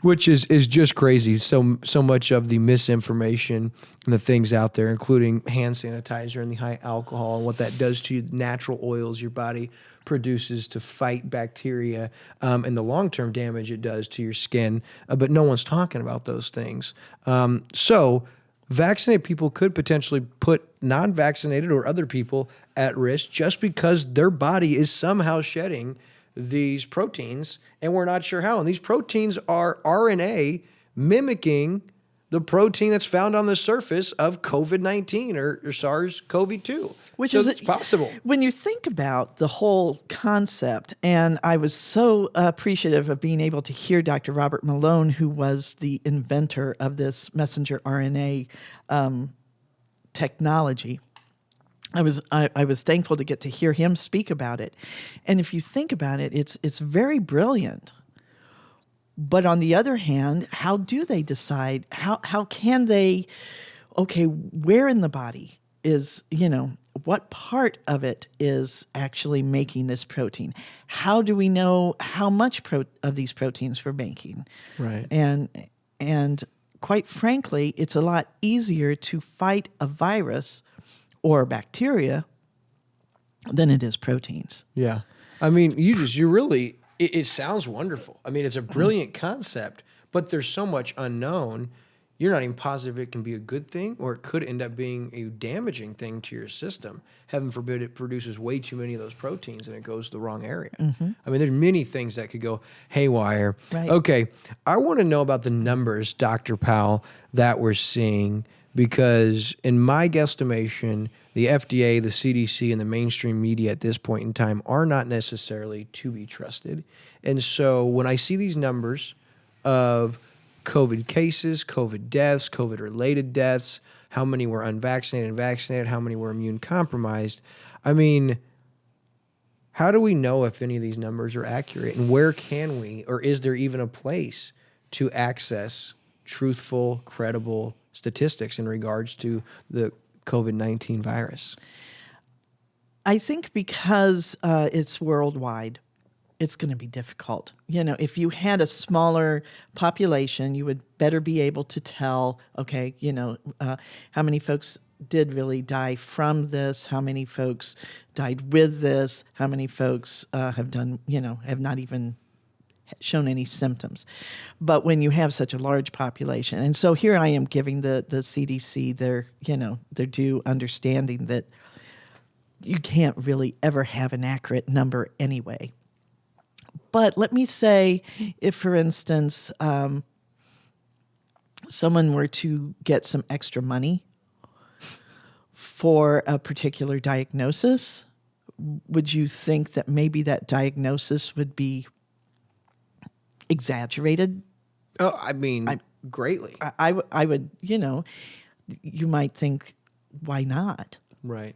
[SPEAKER 1] Which is just crazy. So much of the misinformation and the things out there, including hand sanitizer and the high alcohol and what that does to you, natural oils your body produces to fight bacteria, and the long-term damage it does to your skin. But no one's talking about those things. So vaccinated people could potentially put non-vaccinated or other people at risk just because their body is somehow shedding these proteins, and we're not sure how. And these proteins are RNA mimicking the protein that's found on the surface of COVID-19 or SARS-CoV-2.
[SPEAKER 2] Which
[SPEAKER 1] so
[SPEAKER 2] is
[SPEAKER 1] it's possible.
[SPEAKER 2] When you think about the whole concept, and I was so appreciative of being able to hear Dr. Robert Malone, who was the inventor of this messenger RNA technology. I was thankful to get to hear him speak about it. And if you think about it, it's very brilliant. But on the other hand, how do they decide? How can they, okay, where in the body is, what part of it is actually making this protein? How do we know how much of these proteins we're making?
[SPEAKER 1] Right.
[SPEAKER 2] And quite frankly, it's a lot easier to fight a virus or a bacteria than it is proteins.
[SPEAKER 1] Yeah. I mean, it sounds wonderful. I mean, it's a brilliant concept, but there's so much unknown. You're not even positive it can be a good thing, or it could end up being a damaging thing to your system. Heaven forbid it produces way too many of those proteins and it goes to the wrong area. Mm-hmm. I mean, there's many things that could go haywire.
[SPEAKER 2] Right.
[SPEAKER 1] Okay, I want to know about the numbers, Dr. Powell, that we're seeing, because in my guesstimation, the FDA, the CDC, and the mainstream media at this point in time are not necessarily to be trusted. And so when I see these numbers of COVID cases, COVID deaths, COVID-related deaths, how many were unvaccinated and vaccinated, how many were immune compromised, I mean, how do we know if any of these numbers are accurate? And where can we, or is there even a place to access truthful, credible statistics in regards to the COVID-19 virus?
[SPEAKER 2] I think because it's worldwide, it's going to be difficult. If you had a smaller population, you would better be able to tell, okay, how many folks did really die from this, how many folks died with this, how many folks have not even shown any symptoms. But when you have such a large population, and so here I am giving the CDC their due understanding that you can't really ever have an accurate number anyway. But let me say, if, for instance, someone were to get some extra money for a particular diagnosis, would you think that maybe that diagnosis would be exaggerated?
[SPEAKER 1] Oh, I mean, greatly.
[SPEAKER 2] I would, you might think, why not?
[SPEAKER 1] Right.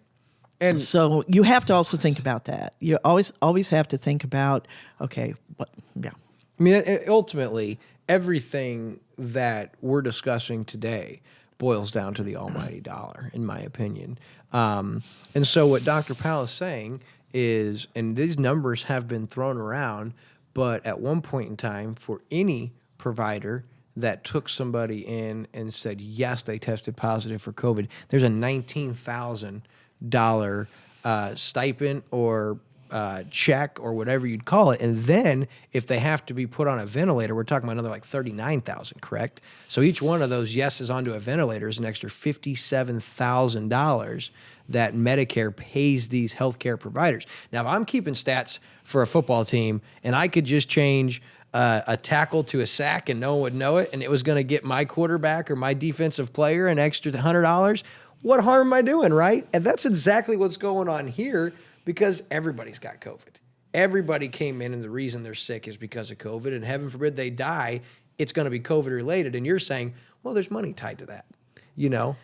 [SPEAKER 1] And
[SPEAKER 2] so you have to also think about that. You always have to think about, okay, yeah.
[SPEAKER 1] I mean, ultimately, everything that we're discussing today boils down to the almighty dollar, in my opinion. And so what Dr. Powell is saying is, and these numbers have been thrown around, but at one point in time, for any provider that took somebody in and said, yes, they tested positive for COVID, there's a $19,000 stipend or check or whatever you'd call it. And then if they have to be put on a ventilator, we're talking about another like $39,000, correct? So each one of those yeses onto a ventilator is an extra $57,000 that Medicare pays these healthcare providers. Now, if I'm keeping stats for a football team and I could just change a tackle to a sack and no one would know it, and it was going to get my quarterback or my defensive player an extra $100, what harm am I doing, right? And that's exactly what's going on here, because everybody's got COVID. Everybody came in, and the reason they're sick is because of COVID, and heaven forbid they die, it's going to be COVID related. And you're saying, well, there's money tied to that,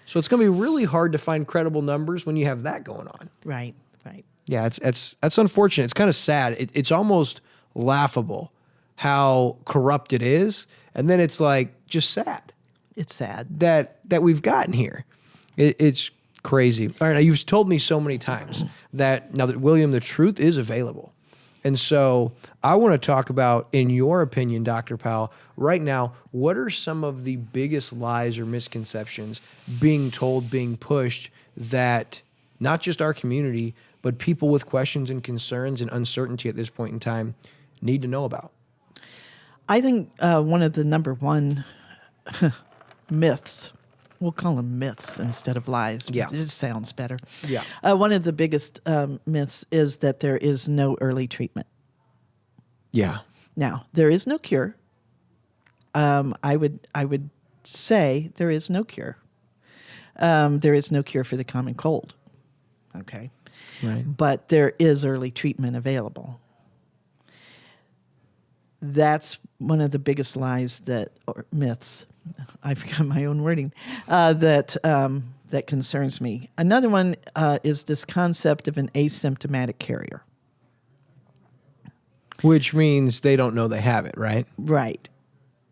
[SPEAKER 1] So it's going to be really hard to find credible numbers when you have that going on.
[SPEAKER 2] Right.
[SPEAKER 1] Yeah, that's unfortunate. It's kind of sad. It's almost laughable how corrupt it is. And then it's like, just sad
[SPEAKER 2] It's sad.
[SPEAKER 1] that we've gotten here. It's crazy. All right, now you've told me so many times that William, the truth is available. And so I want to talk about, in your opinion, Dr. Powell, right now, what are some of the biggest lies or misconceptions being told, being pushed, that not just our community, but people with questions and concerns and uncertainty at this point in time need to know about?
[SPEAKER 2] I think one of the number one myths, we'll call them myths instead of lies.
[SPEAKER 1] Yeah.
[SPEAKER 2] It just sounds better.
[SPEAKER 1] Yeah.
[SPEAKER 2] One of the biggest myths is that there is no early treatment.
[SPEAKER 1] Yeah.
[SPEAKER 2] Now, there is no cure. I would say there is no cure. There is no cure for the common cold. Okay.
[SPEAKER 1] Right.
[SPEAKER 2] But there is early treatment available. That's one of the biggest lies or myths. I forgot my own wording. That concerns me. Another one is this concept of an asymptomatic carrier.
[SPEAKER 1] Which means they don't know they have it, right?
[SPEAKER 2] Right.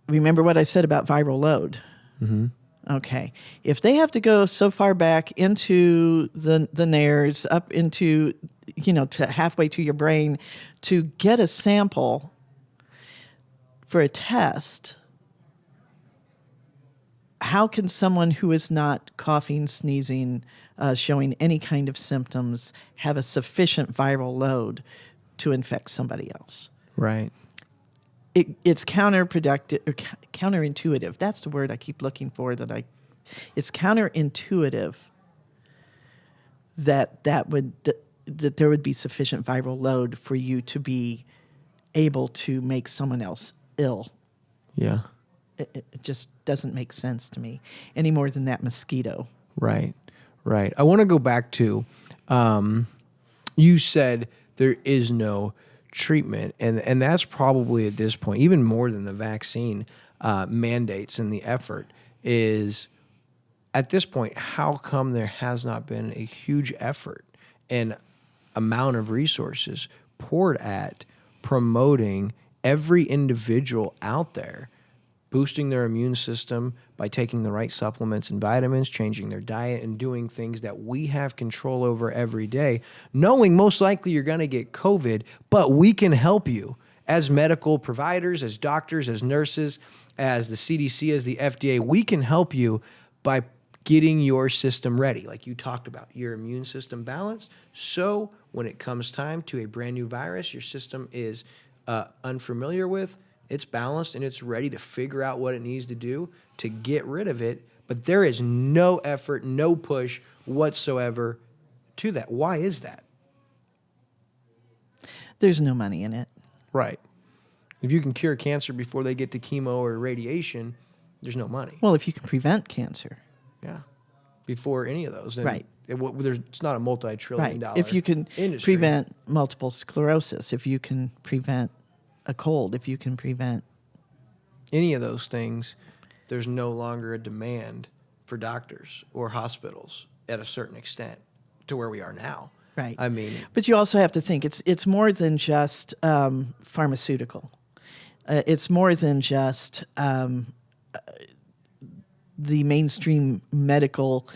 [SPEAKER 2] Remember what I said about viral load?
[SPEAKER 1] Mm-hmm.
[SPEAKER 2] Okay. If they have to go so far back into the nares, up into, to halfway to your brain to get a sample for a test, how can someone who is not coughing, sneezing, showing any kind of symptoms have a sufficient viral load to infect somebody else?
[SPEAKER 1] Right.
[SPEAKER 2] It's counterproductive or counterintuitive. That's the word I keep looking for. It's counterintuitive that there would be sufficient viral load for you to be able to make someone else ill.
[SPEAKER 1] Yeah.
[SPEAKER 2] It just doesn't make sense to me any more than that mosquito.
[SPEAKER 1] Right. Right. I want to go back to, you said there is no treatment, and that's probably at this point, even more than the vaccine mandates and the effort, is at this point, how come there has not been a huge effort and amount of resources poured at promoting every individual out there boosting their immune system by taking the right supplements and vitamins, changing their diet, and doing things that we have control over every day, knowing most likely you're going to get COVID, but we can help you as medical providers, as doctors, as nurses, as the CDC, as the FDA. We can help you by getting your system ready, like you talked about, your immune system balanced. So when it comes time to a brand new virus your system is unfamiliar with, it's balanced and it's ready to figure out what it needs to do to get rid of it. But there is no effort, no push whatsoever to that. Why is that?
[SPEAKER 2] There's no money in it.
[SPEAKER 1] Right. If you can cure cancer before they get to chemo or radiation, there's no money.
[SPEAKER 2] Well, if you can prevent cancer.
[SPEAKER 1] Yeah. Before any of those. Then
[SPEAKER 2] right.
[SPEAKER 1] It's not a multi-trillion dollar
[SPEAKER 2] If you can
[SPEAKER 1] industry.
[SPEAKER 2] prevent multiple sclerosis, if you can prevent a cold, if you can prevent
[SPEAKER 1] any of those things, there's no longer a demand for doctors or hospitals at a certain extent to where we are now.
[SPEAKER 2] Right.
[SPEAKER 1] I mean,
[SPEAKER 2] but you also have to think it's more than just pharmaceutical. It's more than just the mainstream medical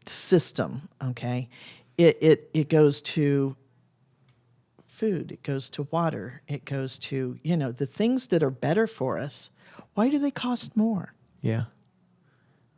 [SPEAKER 2] system. Okay, it goes to food, it goes to water, it goes to the things that are better for us. Why do they cost more?
[SPEAKER 1] Yeah.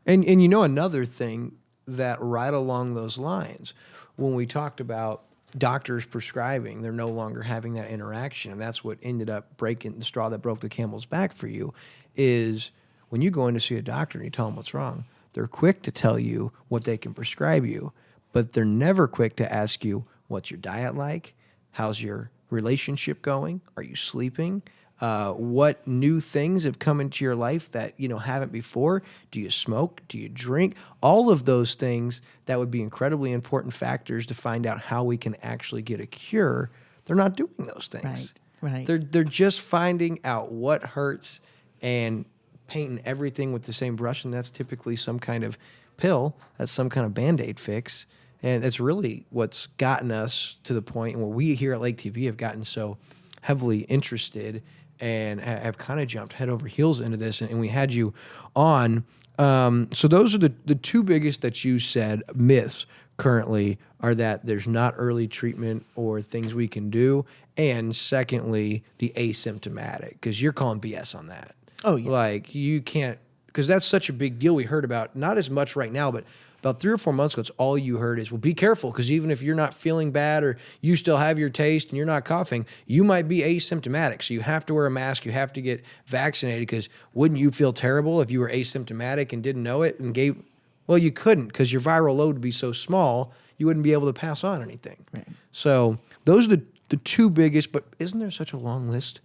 [SPEAKER 1] And another thing that right along those lines, when we talked about doctors prescribing, they're no longer having that interaction, and that's what ended up breaking the straw that broke the camel's back for you, is when you go in to see a doctor and you tell them what's wrong, they're quick to tell you what they can prescribe you, but they're never quick to ask you, what's your diet like? How's your relationship going? Are you sleeping? What new things have come into your life that haven't before? Do you smoke? Do you drink? All of those things that would be incredibly important factors to find out how we can actually get a cure. They're not doing those things.
[SPEAKER 2] Right.
[SPEAKER 1] They're just finding out what hurts and painting everything with the same brush, and that's typically some kind of pill. That's some kind of Band-Aid fix. And it's really what's gotten us to the point where we here at Lake TV have gotten so heavily interested and have kind of jumped head over heels into this, and we had you on. So those are the two biggest that you said myths currently are that there's not early treatment or things we can do, and secondly, the asymptomatic, because you're calling BS on that.
[SPEAKER 2] Oh, yeah.
[SPEAKER 1] Like, you can't, because that's such a big deal we heard about, not as much right now, but about 3 or 4 months ago, it's all you heard is, well, be careful, because even if you're not feeling bad or you still have your taste and you're not coughing, you might be asymptomatic. So you have to wear a mask, you have to get vaccinated, because wouldn't you feel terrible if you were asymptomatic and didn't know it and gave, well, you couldn't, because your viral load would be so small, you wouldn't be able to pass on anything.
[SPEAKER 2] Right.
[SPEAKER 1] So those are the two biggest, but isn't there such a long list?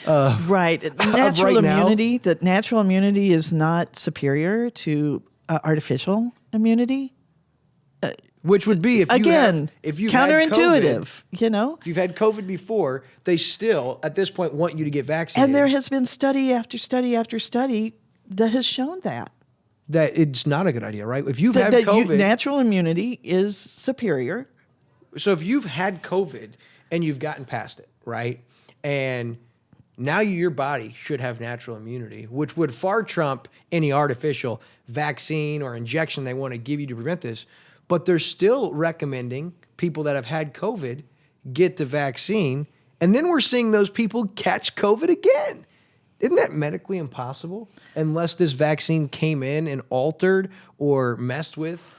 [SPEAKER 2] Right. Natural
[SPEAKER 1] right now.
[SPEAKER 2] immunity, that natural immunity is not superior to artificial immunity.
[SPEAKER 1] Which would be if you
[SPEAKER 2] counterintuitive,
[SPEAKER 1] if you've had COVID before, they still at this point want you to get vaccinated.
[SPEAKER 2] And there has been study after study after study that has shown that
[SPEAKER 1] it's not a good idea, right? If you've had COVID,
[SPEAKER 2] natural immunity is superior.
[SPEAKER 1] So if you've had COVID and you've gotten past it, right, and now your body should have natural immunity, which would far trump any artificial vaccine or injection they want to give you to prevent this. But they're still recommending people that have had COVID get the vaccine. And then we're seeing those people catch COVID again. Isn't that medically impossible unless this vaccine came in and altered or messed with?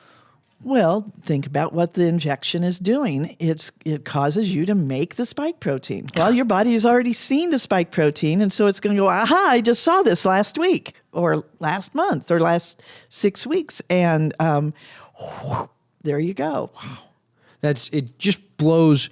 [SPEAKER 2] Well, think about what the injection is doing. It causes you to make the spike protein. Well, your body has already seen the spike protein, and so it's going to go, aha, I just saw this last week or last month or last 6 weeks. And there you go. Wow.
[SPEAKER 1] It just blows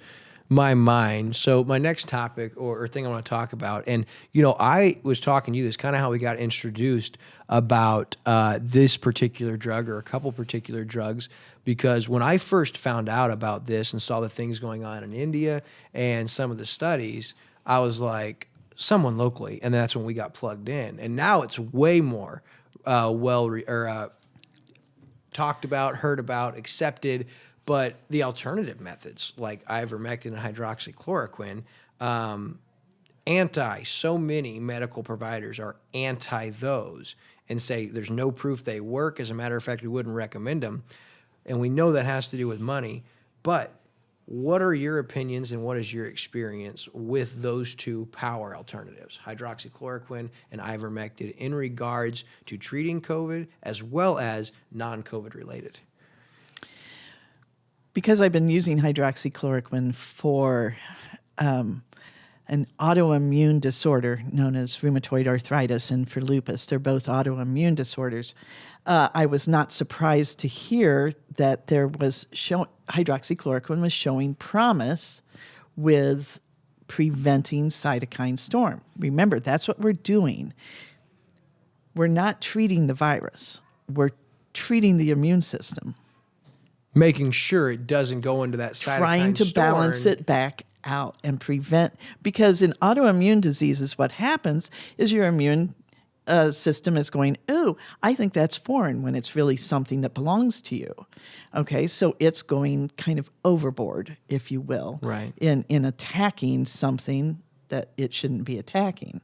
[SPEAKER 1] my mind. So my next topic or thing I want to talk about, and I was talking to you, this kind of how we got introduced about this particular drug or a couple particular drugs, because when I first found out about this and saw the things going on in India and some of the studies, I was like, someone locally, and that's when we got plugged in. And now it's way more talked about, heard about, accepted. But the alternative methods like Ivermectin and hydroxychloroquine, so many medical providers are anti those and say there's no proof they work. As a matter of fact, we wouldn't recommend them. And we know that has to do with money. But what are your opinions and what is your experience with those two power alternatives, hydroxychloroquine and ivermectin, in regards to treating COVID as well as non-COVID related?
[SPEAKER 2] Because I've been using hydroxychloroquine for an autoimmune disorder known as rheumatoid arthritis and for lupus. They're both autoimmune disorders. I was not surprised to hear that hydroxychloroquine was showing promise with preventing cytokine storm. Remember, that's what we're doing. We're not treating the virus. We're treating the immune system.
[SPEAKER 1] Making sure it doesn't go into that cytokine storm.
[SPEAKER 2] Trying to balance it back out and prevent, because in autoimmune diseases, what happens is your immune system is going, ooh, I think that's foreign, when it's really something that belongs to you. Okay, so it's going kind of overboard, if you will,
[SPEAKER 1] right,
[SPEAKER 2] in attacking something that it shouldn't be attacking.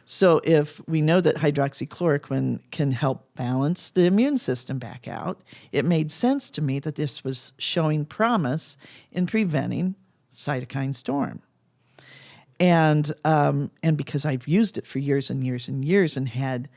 [SPEAKER 2] So if we know that hydroxychloroquine can help balance the immune system back out, it made sense to me that this was showing promise in preventing cytokine storm. And because I've used it for years and years and years and had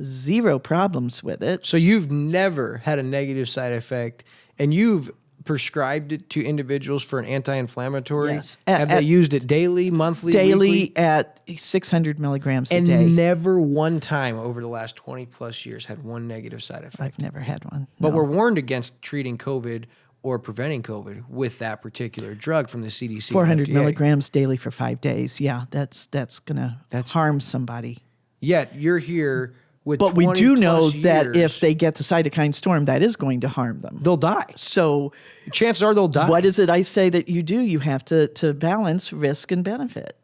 [SPEAKER 2] zero problems with it.
[SPEAKER 1] So you've never had a negative side effect, and you've prescribed it to individuals for an anti-inflammatory?
[SPEAKER 2] Yes.
[SPEAKER 1] Have they used it daily, monthly,
[SPEAKER 2] daily,
[SPEAKER 1] weekly?
[SPEAKER 2] At 600 milligrams a
[SPEAKER 1] and
[SPEAKER 2] day.
[SPEAKER 1] And never one time over the last 20 plus years had one negative side effect?
[SPEAKER 2] I've never had one.
[SPEAKER 1] But
[SPEAKER 2] no.
[SPEAKER 1] we're warned against treating COVID or preventing COVID with that particular drug from the CDC.
[SPEAKER 2] 400
[SPEAKER 1] and FDA.
[SPEAKER 2] milligrams daily for 5 days. Yeah, that's going to harm somebody.
[SPEAKER 1] Yet you're here with
[SPEAKER 2] But we do know that
[SPEAKER 1] years,
[SPEAKER 2] if they get the cytokine storm, that is going to harm them.
[SPEAKER 1] they'll die.
[SPEAKER 2] So
[SPEAKER 1] chances are they'll die.
[SPEAKER 2] what is it I say that you do? You have to balance risk and benefit.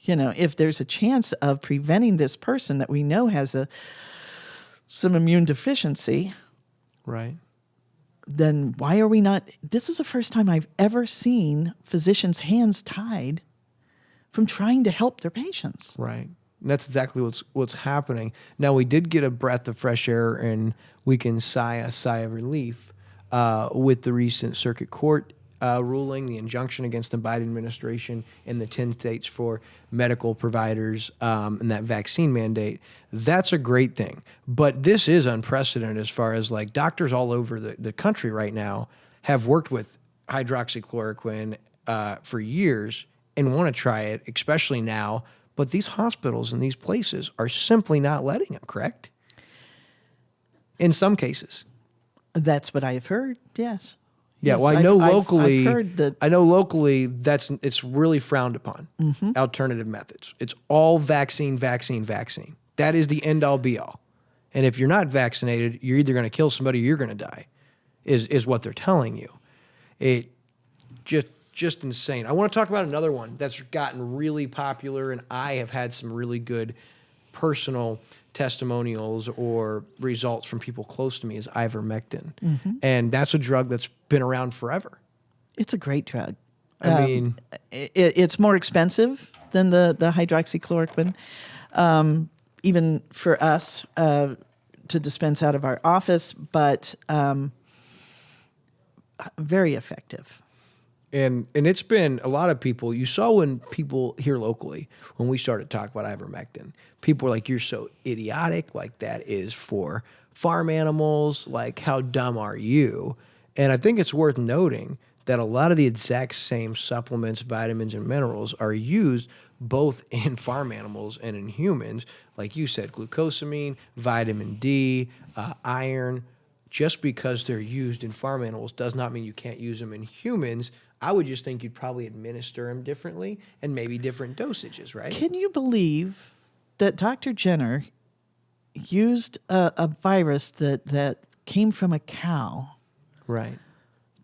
[SPEAKER 2] If there's a chance of preventing this person that we know has some immune deficiency,
[SPEAKER 1] right,
[SPEAKER 2] then why are we not? This is the first time I've ever seen physicians' hands tied from trying to help their patients.
[SPEAKER 1] Right. And that's exactly what's happening. Now, we did get a breath of fresh air, and we can sigh a sigh of relief with the recent circuit court ruling, the injunction against the Biden administration in the 10 states for medical providers and that vaccine mandate. That's a great thing. But this is unprecedented as far as like doctors all over the country right now have worked with hydroxychloroquine for years and want to try it, especially now. But these hospitals and these places are simply not letting them, correct? In some cases.
[SPEAKER 2] That's what I have heard, yes.
[SPEAKER 1] Yeah,
[SPEAKER 2] Yes,
[SPEAKER 1] well, I know locally.
[SPEAKER 2] I've heard that.
[SPEAKER 1] I know locally it's really frowned upon. Alternative methods. It's all vaccine. That is the end all be all. And if you're not vaccinated, you're either going to kill somebody or you're going to die. Is what they're telling you. It just insane. I want to talk about another one that's gotten really popular, and I have had some really good personal testimonials or results from people close to me, is Ivermectin. And that's a drug that's been around forever.
[SPEAKER 2] It's a great drug.
[SPEAKER 1] I mean,
[SPEAKER 2] it's more expensive than the hydroxychloroquine, even for us to dispense out of our office, but very effective.
[SPEAKER 1] And it's been a lot of people, you saw when people here locally, when we started talking about ivermectin, people were like, you're so idiotic, like that is for farm animals, like how dumb are you? And I think it's worth noting that a lot of the exact same supplements, vitamins, and minerals are used both in farm animals and in humans. Like you said, glucosamine, vitamin D, iron. Just because they're used in farm animals does not mean you can't use them in humans. I would just think you'd probably administer them differently and maybe different dosages, right?
[SPEAKER 2] Can you believe that Dr. Jenner used a virus that came from a cow,
[SPEAKER 1] right,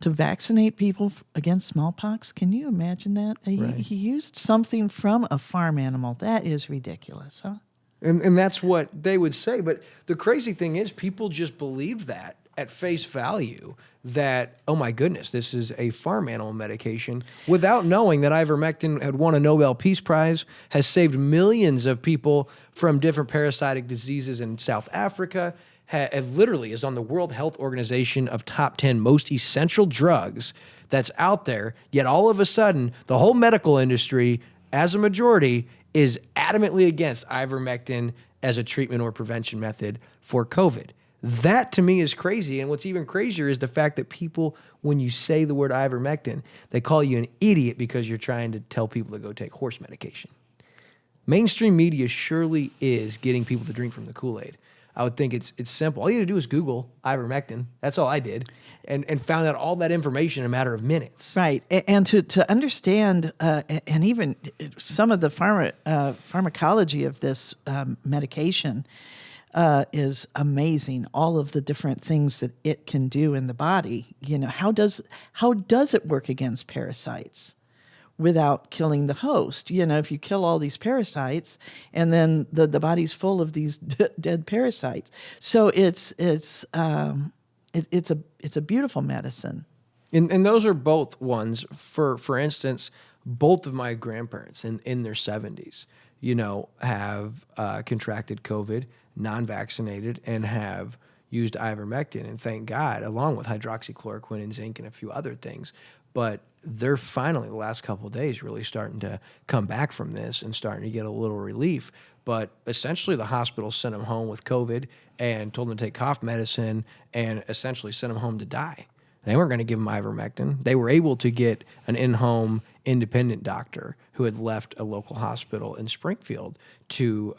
[SPEAKER 2] to vaccinate people against smallpox? Can you imagine that?
[SPEAKER 1] Right.
[SPEAKER 2] He used something from a farm animal. That is ridiculous, huh?
[SPEAKER 1] And that's what they would say. But the crazy thing is people just believed that at face value, that, oh my goodness, this is a farm animal medication, without knowing that ivermectin had won a Nobel Peace Prize, has saved millions of people from different parasitic diseases in South Africa, literally is on the World Health Organization of top 10 most essential drugs that's out there. Yet all of a sudden, the whole medical industry, as a majority, is adamantly against ivermectin as a treatment or prevention method for COVID. That to me is crazy. And what's even crazier is the fact that people, when you say the word ivermectin, they call you an idiot because you're trying to tell people to go take horse medication. Mainstream media surely is getting people to drink from the Kool-Aid. I would think it's simple. All you have to do is Google ivermectin. That's all I did. And found out all that information in a matter of minutes.
[SPEAKER 2] Right. And to understand, and even some of the pharmacology of this medication is amazing. All of the different things that it can do in the body. You know, how does it work against parasites without killing the host? You know, if you kill all these parasites, and then the body's full of these dead parasites. So it's a beautiful medicine.
[SPEAKER 1] And those are both ones. For instance, both of my grandparents in their 70s, you know, have contracted COVID, non-vaccinated, and have used ivermectin, and thank God, along with hydroxychloroquine and zinc and a few other things. But they're finally, the last couple of days, really starting to come back from this and starting to get a little relief. But essentially, the hospital sent them home with COVID and told them to take cough medicine and essentially sent them home to die. They weren't going to give them ivermectin. They were able to get an in-home independent doctor who had left a local hospital in Springfield to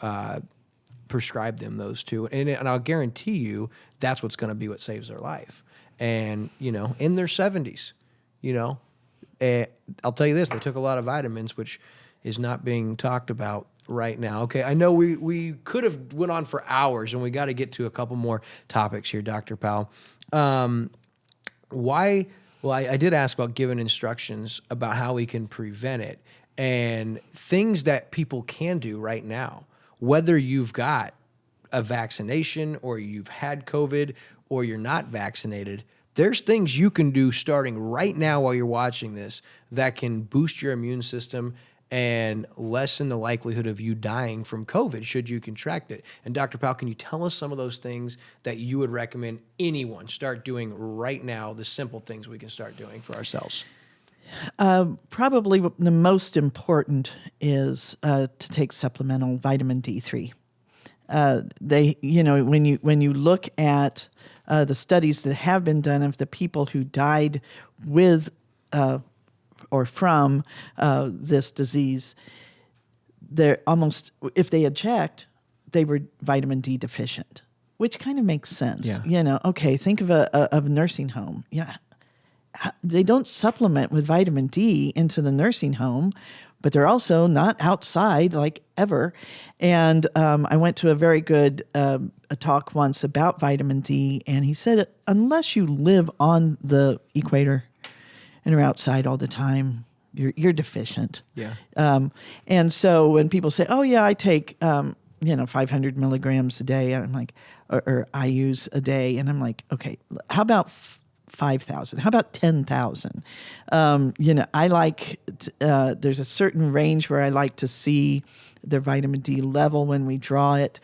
[SPEAKER 1] prescribe them those two. And I'll guarantee you that's what's going to be what saves their life. And, you know, in their 70s, you know, I'll tell you this, they took a lot of vitamins, which is not being talked about right now. Okay, I know we could have went on for hours, and we got to get to a couple more topics here, Dr. Powell. Why? Well, I did ask about giving instructions about how we can prevent it and things that people can do right now, whether you've got a vaccination or you've had COVID or you're not vaccinated. There's things you can do starting right now while you're watching this that can boost your immune system and lessen the likelihood of you dying from COVID should you contract it. And Dr. Powell, can you tell us some of those things that you would recommend anyone start doing right now, the simple things we can start doing for ourselves?
[SPEAKER 2] Probably the most important is to take supplemental vitamin D3. When you look at the studies that have been done of the people who died with or from this disease, they're almost, if they had checked, they were vitamin D deficient, which kind of makes sense.
[SPEAKER 1] Yeah.
[SPEAKER 2] Okay, think of a nursing home. Yeah, they don't supplement with vitamin D into the nursing home, but they're also not outside like ever. And I went to a very good a talk once about vitamin D, and he said, unless you live on the equator and are outside all the time, you're deficient.
[SPEAKER 1] Yeah.
[SPEAKER 2] And so when people say, oh yeah, I take 500 milligrams a day, and I'm like, or I use a day, and I'm like, okay, how about 5,000? How about 10,000? I like, there's a certain range where I like to see the vitamin D level when we draw it.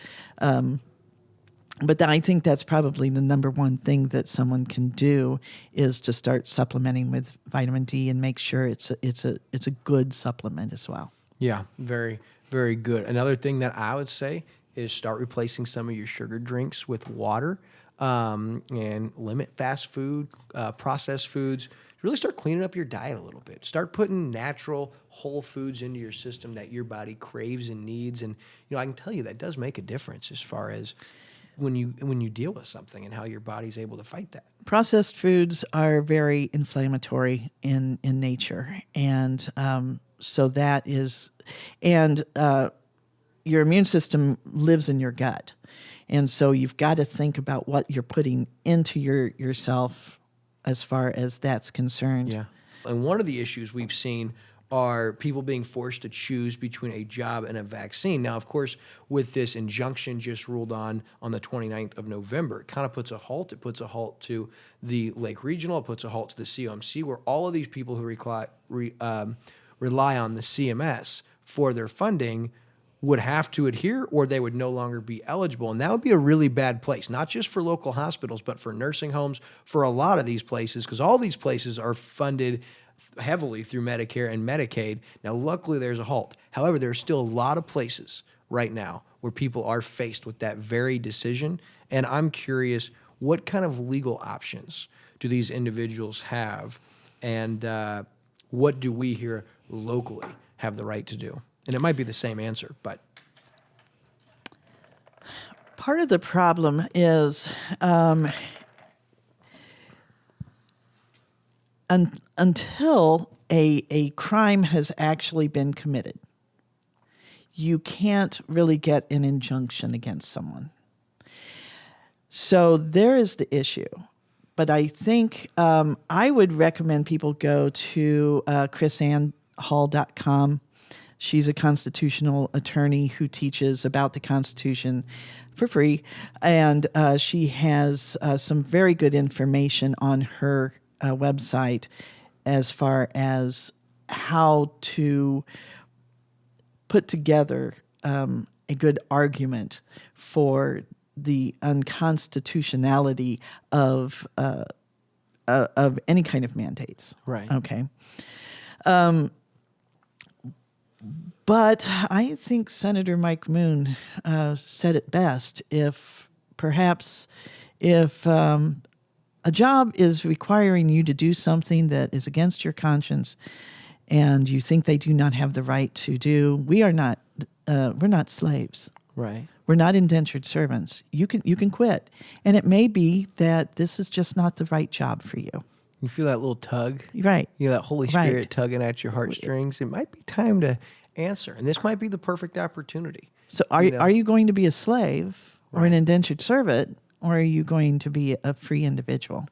[SPEAKER 2] But I think that's probably the number one thing that someone can do is to start supplementing with vitamin D and make sure it's a good supplement as well.
[SPEAKER 1] Yeah, very, very good. Another thing that I would say is start replacing some of your sugar drinks with water. And limit fast food, processed foods. Really start cleaning up your diet a little bit. Start putting natural whole foods into your system that your body craves and needs. And I can tell you that does make a difference as far as when you deal with something and how your body's able to fight that.
[SPEAKER 2] Processed foods are very inflammatory in nature, and so that is, and your immune system lives in your gut. And so you've got to think about what you're putting into yourself as far as that's concerned.
[SPEAKER 1] Yeah. And one of the issues we've seen are people being forced to choose between a job and a vaccine. Now, of course, with this injunction just ruled on the 29th of November, it kind of puts a halt. It puts a halt to the Lake Regional. It puts a halt to the COMC, where all of these people who rely on the CMS for their funding would have to adhere, or they would no longer be eligible. And that would be a really bad place, not just for local hospitals, but for nursing homes, for a lot of these places, because all these places are funded heavily through Medicare and Medicaid. Now, luckily, there's a halt. However, there are still a lot of places right now where people are faced with that very decision. And I'm curious, what kind of legal options do these individuals have? And what do we here locally have the right to do? And it might be the same answer, but.
[SPEAKER 2] Part of the problem is until a crime has actually been committed, you can't really get an injunction against someone. So there is the issue. But I think I would recommend people go to chrisannhall.com. She's a constitutional attorney who teaches about the Constitution for free, and she has some very good information on her website as far as how to put together a good argument for the unconstitutionality of any kind of mandates.
[SPEAKER 1] Right.
[SPEAKER 2] Okay. But I think Senator Mike Moon said it best. If a job is requiring you to do something that is against your conscience, and you think they do not have the right to do, we're not slaves.
[SPEAKER 1] Right.
[SPEAKER 2] We're not indentured servants. You can quit, and it may be that this is just not the right job for you.
[SPEAKER 1] You feel that little tug,
[SPEAKER 2] right?
[SPEAKER 1] That Holy Spirit
[SPEAKER 2] Right.
[SPEAKER 1] tugging at your heartstrings. It might be time to answer, and this might be the perfect opportunity.
[SPEAKER 2] So are you going to be a slave or an indentured servant, or are you going to be a free individual?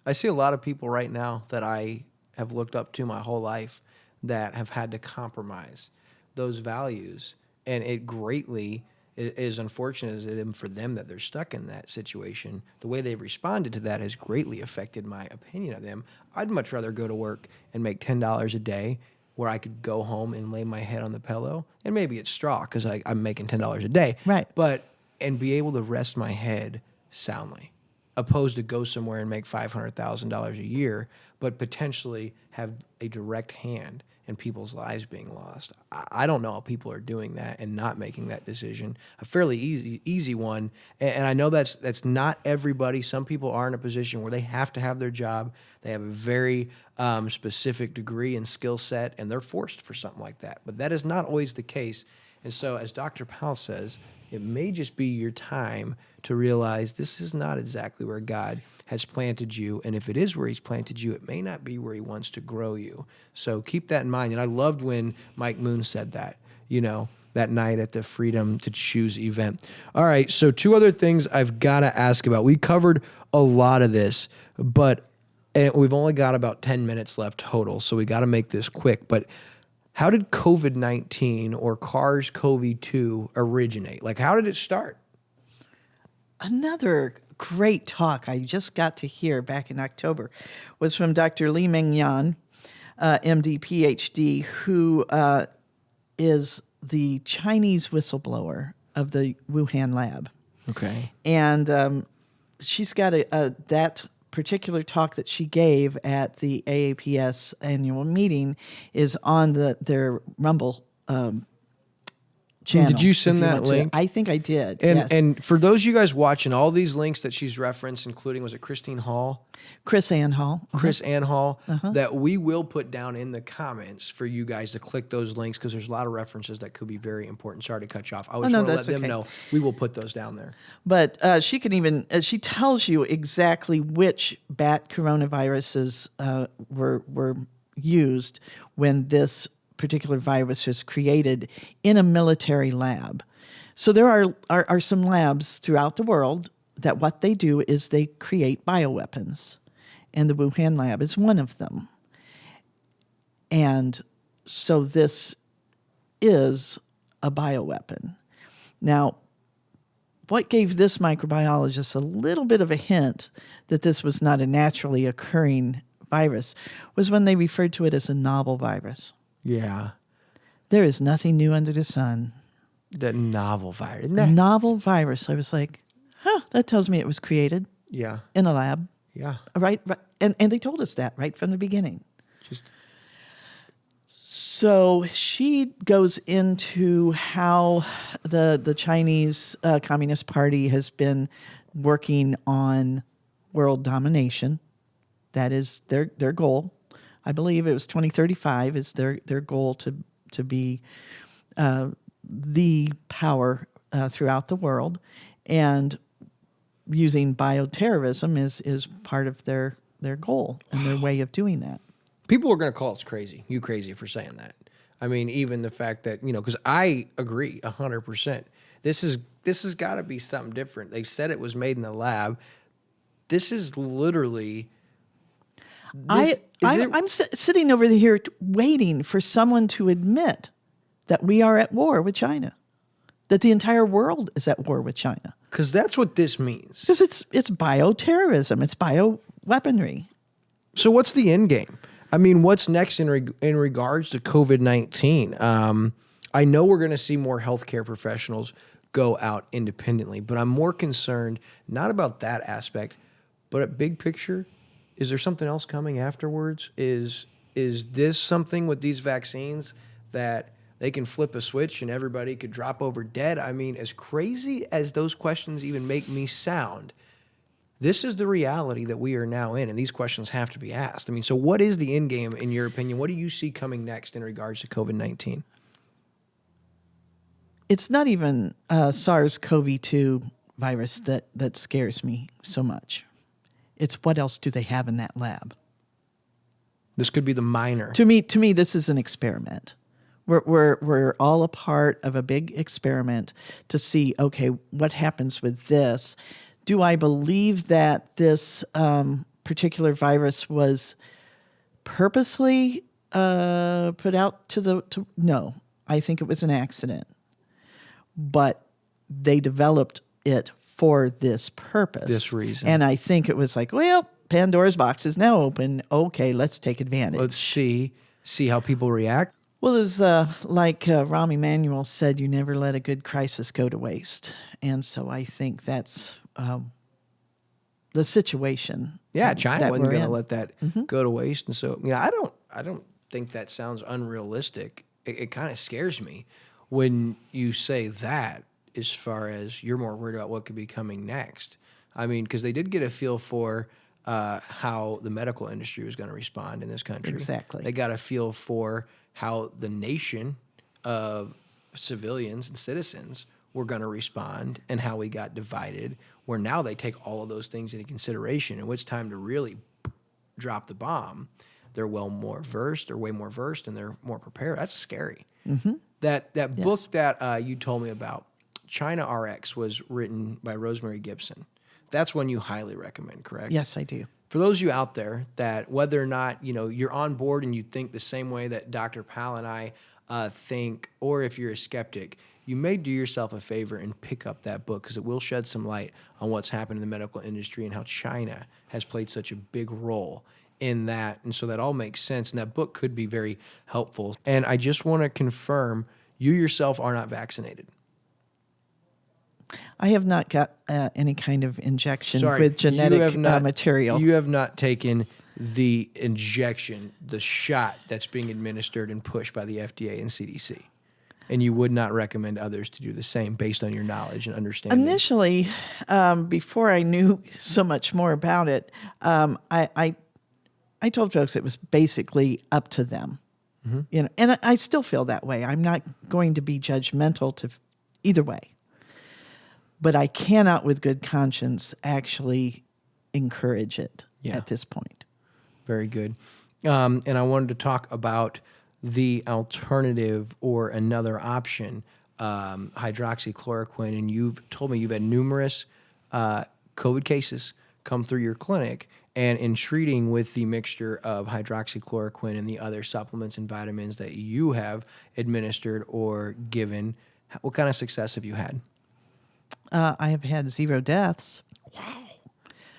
[SPEAKER 1] I see a lot of people right now that I have looked up to my whole life that have had to compromise those values, and it greatly is unfortunate as it is for them that they're stuck in that situation. The way they've responded to that has greatly affected my opinion of them. I'd much rather go to work and make $10 a day where I could go home and lay my head on the pillow, and maybe it's straw because I'm making $10 a day,
[SPEAKER 2] Right.
[SPEAKER 1] and be able to rest my head soundly, opposed to go somewhere and make $500,000 a year, but potentially have a direct hand in people's lives being lost. I don't know how people are doing that and not making that decision. A fairly easy one, and I know that's not everybody. Some people are in a position where they have to have their job. They have a very specific degree and skill set, and they're forced for something like that. But that is not always the case. And so, as Dr. Powell says, it may just be your time to realize this is not exactly where God has planted you. And if it is where he's planted you, it may not be where he wants to grow you. So keep that in mind. And I loved when Mike Moon said that, that night at the Freedom to Choose event. All right, so 2 other things I've got to ask about. We covered a lot of this, but we've only got about 10 minutes left total, so we got to make this quick. But how did COVID-19 or SARS-CoV-2 originate? Like, how did it start?
[SPEAKER 2] Another great talk I just got to hear back in October was from Dr. Li Mengyan, MD, PhD, who is the Chinese whistleblower of the Wuhan lab.
[SPEAKER 1] Okay.
[SPEAKER 2] And she's got that particular talk that she gave at the AAPS annual meeting is on their Rumble channel.
[SPEAKER 1] Did you send that link?
[SPEAKER 2] I think I did.
[SPEAKER 1] And
[SPEAKER 2] yes.
[SPEAKER 1] and for those of you guys watching, all these links that she's referenced, including, was it Christine Hall?
[SPEAKER 2] Chris Ann Hall.
[SPEAKER 1] Chris Ann Hall, that we will put down in the comments for you guys to click those links, because there's a lot of references that could be very important. Sorry to cut you off. I always want to let them know. We will put those down there.
[SPEAKER 2] But she can even, she tells you exactly which bat coronaviruses were used when this particular virus was created in a military lab. So there are some labs throughout the world that what they do is they create bioweapons. And the Wuhan lab is one of them. And so this is a bioweapon. Now, what gave this microbiologist a little bit of a hint that this was not a naturally occurring virus was when they referred to it as a novel virus.
[SPEAKER 1] Yeah.
[SPEAKER 2] There is nothing new under the sun.
[SPEAKER 1] That novel virus.
[SPEAKER 2] Novel virus. I was like, that tells me it was created
[SPEAKER 1] Yeah.
[SPEAKER 2] in a lab.
[SPEAKER 1] Yeah.
[SPEAKER 2] Right? And they told us that right from the beginning.
[SPEAKER 1] Just
[SPEAKER 2] So she goes into how the Chinese Communist Party has been working on world domination. That is their goal. I believe it was 2035 is their goal to be the power throughout the world, and using bioterrorism is part of their goal and their way of doing that.
[SPEAKER 1] people are going to call us crazy. You crazy for saying that. I mean, even the fact that, because I agree 100%. This has got to be something different. They said it was made in a lab. This is literally.
[SPEAKER 2] I'm sitting over here waiting for someone to admit that we are at war with China, that the entire world is at war with China.
[SPEAKER 1] Because that's what this means.
[SPEAKER 2] Because it's bioterrorism, it's bioweaponry.
[SPEAKER 1] So what's the end game? I mean, what's next in regards to COVID-19? I know we're going to see more healthcare professionals go out independently, but I'm more concerned not about that aspect, but at big picture. Is there something else coming afterwards? Is this something with these vaccines that they can flip a switch and everybody could drop over dead? I mean, as crazy as those questions even make me sound, this is the reality that we are now in, and these questions have to be asked. I mean, so what is the end game, in your opinion? What do you see coming next in regards to COVID-19?
[SPEAKER 2] It's not even SARS-CoV-2 virus that scares me so much. It's what else do they have in that lab?
[SPEAKER 1] This could be the minor.
[SPEAKER 2] To me, this is an experiment. We're all a part of a big experiment to see, okay, what happens with this? Do I believe that this particular virus was purposely put out to no, I think it was an accident. But they developed it for this purpose.
[SPEAKER 1] This reason.
[SPEAKER 2] And I think it was like, well, Pandora's box is now open. Okay, let's take advantage.
[SPEAKER 1] Let's see. see how people react?
[SPEAKER 2] Well, it's like Rahm Emanuel said, you never let a good crisis go to waste. And so I think that's the situation.
[SPEAKER 1] Yeah, China wasn't going to
[SPEAKER 2] in.
[SPEAKER 1] let that go to waste. And so, I don't think that sounds unrealistic. It kind of scares me when you say that, as far as you're more worried about what could be coming next. I mean, because they did get a feel for how the medical industry was going to respond in this country.
[SPEAKER 2] Exactly.
[SPEAKER 1] They got a feel for how the nation of civilians and citizens were going to respond and how we got divided, where now they take all of those things into consideration. And when it's time to really drop the bomb, they're way more versed, and they're more prepared. That's scary. Mm-hmm. That book that you told me about, China RX, was written by Rosemary Gibson. That's one you highly recommend, correct?
[SPEAKER 2] Yes, I do.
[SPEAKER 1] For those of you out there that whether or not you're on board and you think the same way that Dr. Powell and I think, or if you're a skeptic, you may do yourself a favor and pick up that book, because it will shed some light on what's happened in the medical industry and how China has played such a big role in that. And so that all makes sense. And that book could be very helpful. And I just want to confirm, you yourself are not vaccinated.
[SPEAKER 2] I have not got any kind of injection with genetic material.
[SPEAKER 1] You have not taken the injection, the shot that's being administered and pushed by the FDA and CDC. And you would not recommend others to do the same based on your knowledge and understanding?
[SPEAKER 2] Initially, before I knew so much more about it, I told folks it was basically up to them. Mm-hmm. And I still feel that way. I'm not going to be judgmental to either way. But I cannot, with good conscience, actually encourage it at this point.
[SPEAKER 1] Very good. And I wanted to talk about the alternative or another option, hydroxychloroquine. And you've told me you've had numerous COVID cases come through your clinic. And in treating with the mixture of hydroxychloroquine and the other supplements and vitamins that you have administered or given, what kind of success have you had?
[SPEAKER 2] I have had 0 deaths.
[SPEAKER 1] Wow.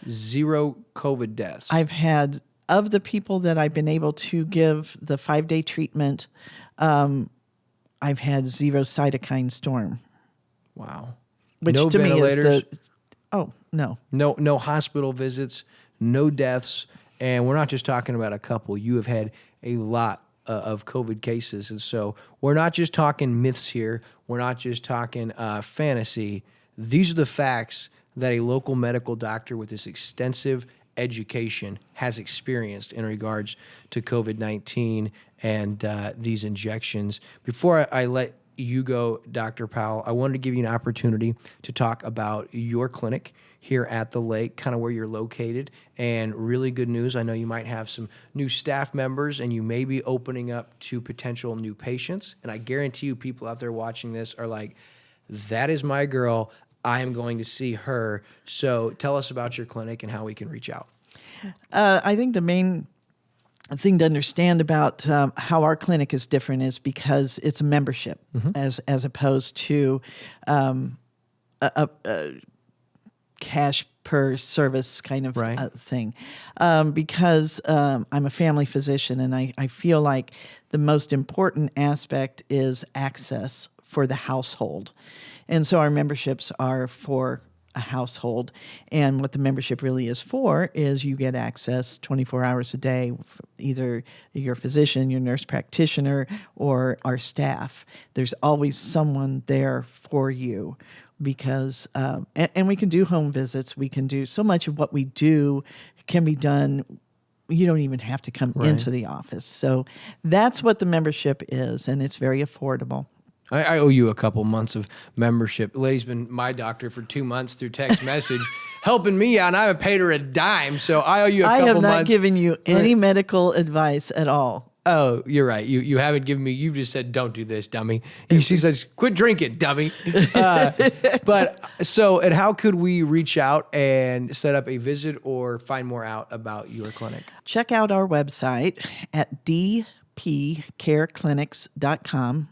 [SPEAKER 1] 0 COVID deaths.
[SPEAKER 2] I've had, of the people that I've been able to give the 5-day treatment, I've had 0 cytokine storm.
[SPEAKER 1] Wow.
[SPEAKER 2] Which
[SPEAKER 1] no
[SPEAKER 2] to
[SPEAKER 1] ventilators?
[SPEAKER 2] Me is no.
[SPEAKER 1] No hospital visits, no deaths. And we're not just talking about a couple. You have had a lot of COVID cases. And so we're not just talking myths here. We're not just talking fantasy. These are the facts that a local medical doctor with this extensive education has experienced in regards to COVID-19 and these injections. Before I let you go, Dr. Powell, I wanted to give you an opportunity to talk about your clinic here at the lake, kind of where you're located, and really good news. I know you might have some new staff members and you may be opening up to potential new patients. And I guarantee you people out there watching this are like, that is my girl. I am going to see her. So tell us about your clinic and how we can reach out.
[SPEAKER 2] I think the main thing to understand about how our clinic is different is because it's a membership as opposed to a cash per service kind of thing. Because I'm a family physician and I feel like the most important aspect is access for the household. And so our memberships are for a household. And what the membership really is for is you get access 24 hours a day, either your physician, your nurse practitioner, or our staff. There's always someone there for you because, and we can do home visits. We can do so much of what we do can be done. You don't even have to come into the office. So that's what the membership is, and it's very affordable.
[SPEAKER 1] I owe you a couple months of membership. The lady's been my doctor for 2 months through text message, helping me out, and I haven't paid her a dime, so I owe you a couple months.
[SPEAKER 2] I have not given you any medical advice at all.
[SPEAKER 1] Oh, you're right. You haven't given me, you've just said, don't do this, dummy. And she says, quit drinking, dummy. But so, and how could we reach out and set up a visit or find more out about your clinic?
[SPEAKER 2] Check out our website at dpcareclinics.com.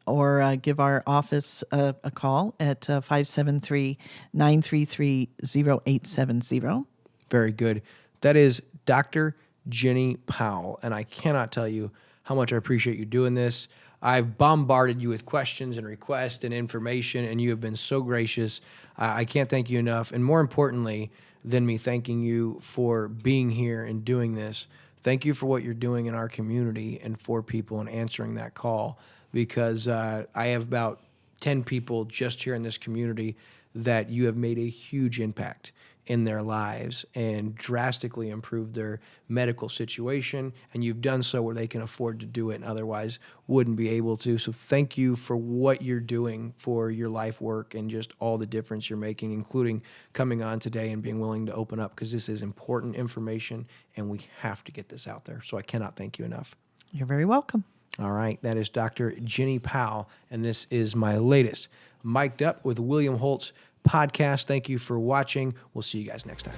[SPEAKER 2] Or give our office a call at 573-933-0870.
[SPEAKER 1] Very good. That is Dr. Jenny Powell. And I cannot tell you how much I appreciate you doing this. I've bombarded you with questions and requests and information, and you have been so gracious. I can't thank you enough. And more importantly than me thanking you for being here and doing this, thank you for what you're doing in our community and for people and answering that call, because I have about 10 people just here in this community that you have made a huge impact in their lives and drastically improved their medical situation, and you've done so where they can afford to do it and otherwise wouldn't be able to. So thank you for what you're doing for your life work and just all the difference you're making, including coming on today and being willing to open up, because this is important information and we have to get this out there. So I cannot thank you enough.
[SPEAKER 2] You're very welcome.
[SPEAKER 1] All right, that is Dr. Jenny Powell, and this is my latest Mic'd Up with William Holtz podcast. Thank you for watching. We'll see you guys next time.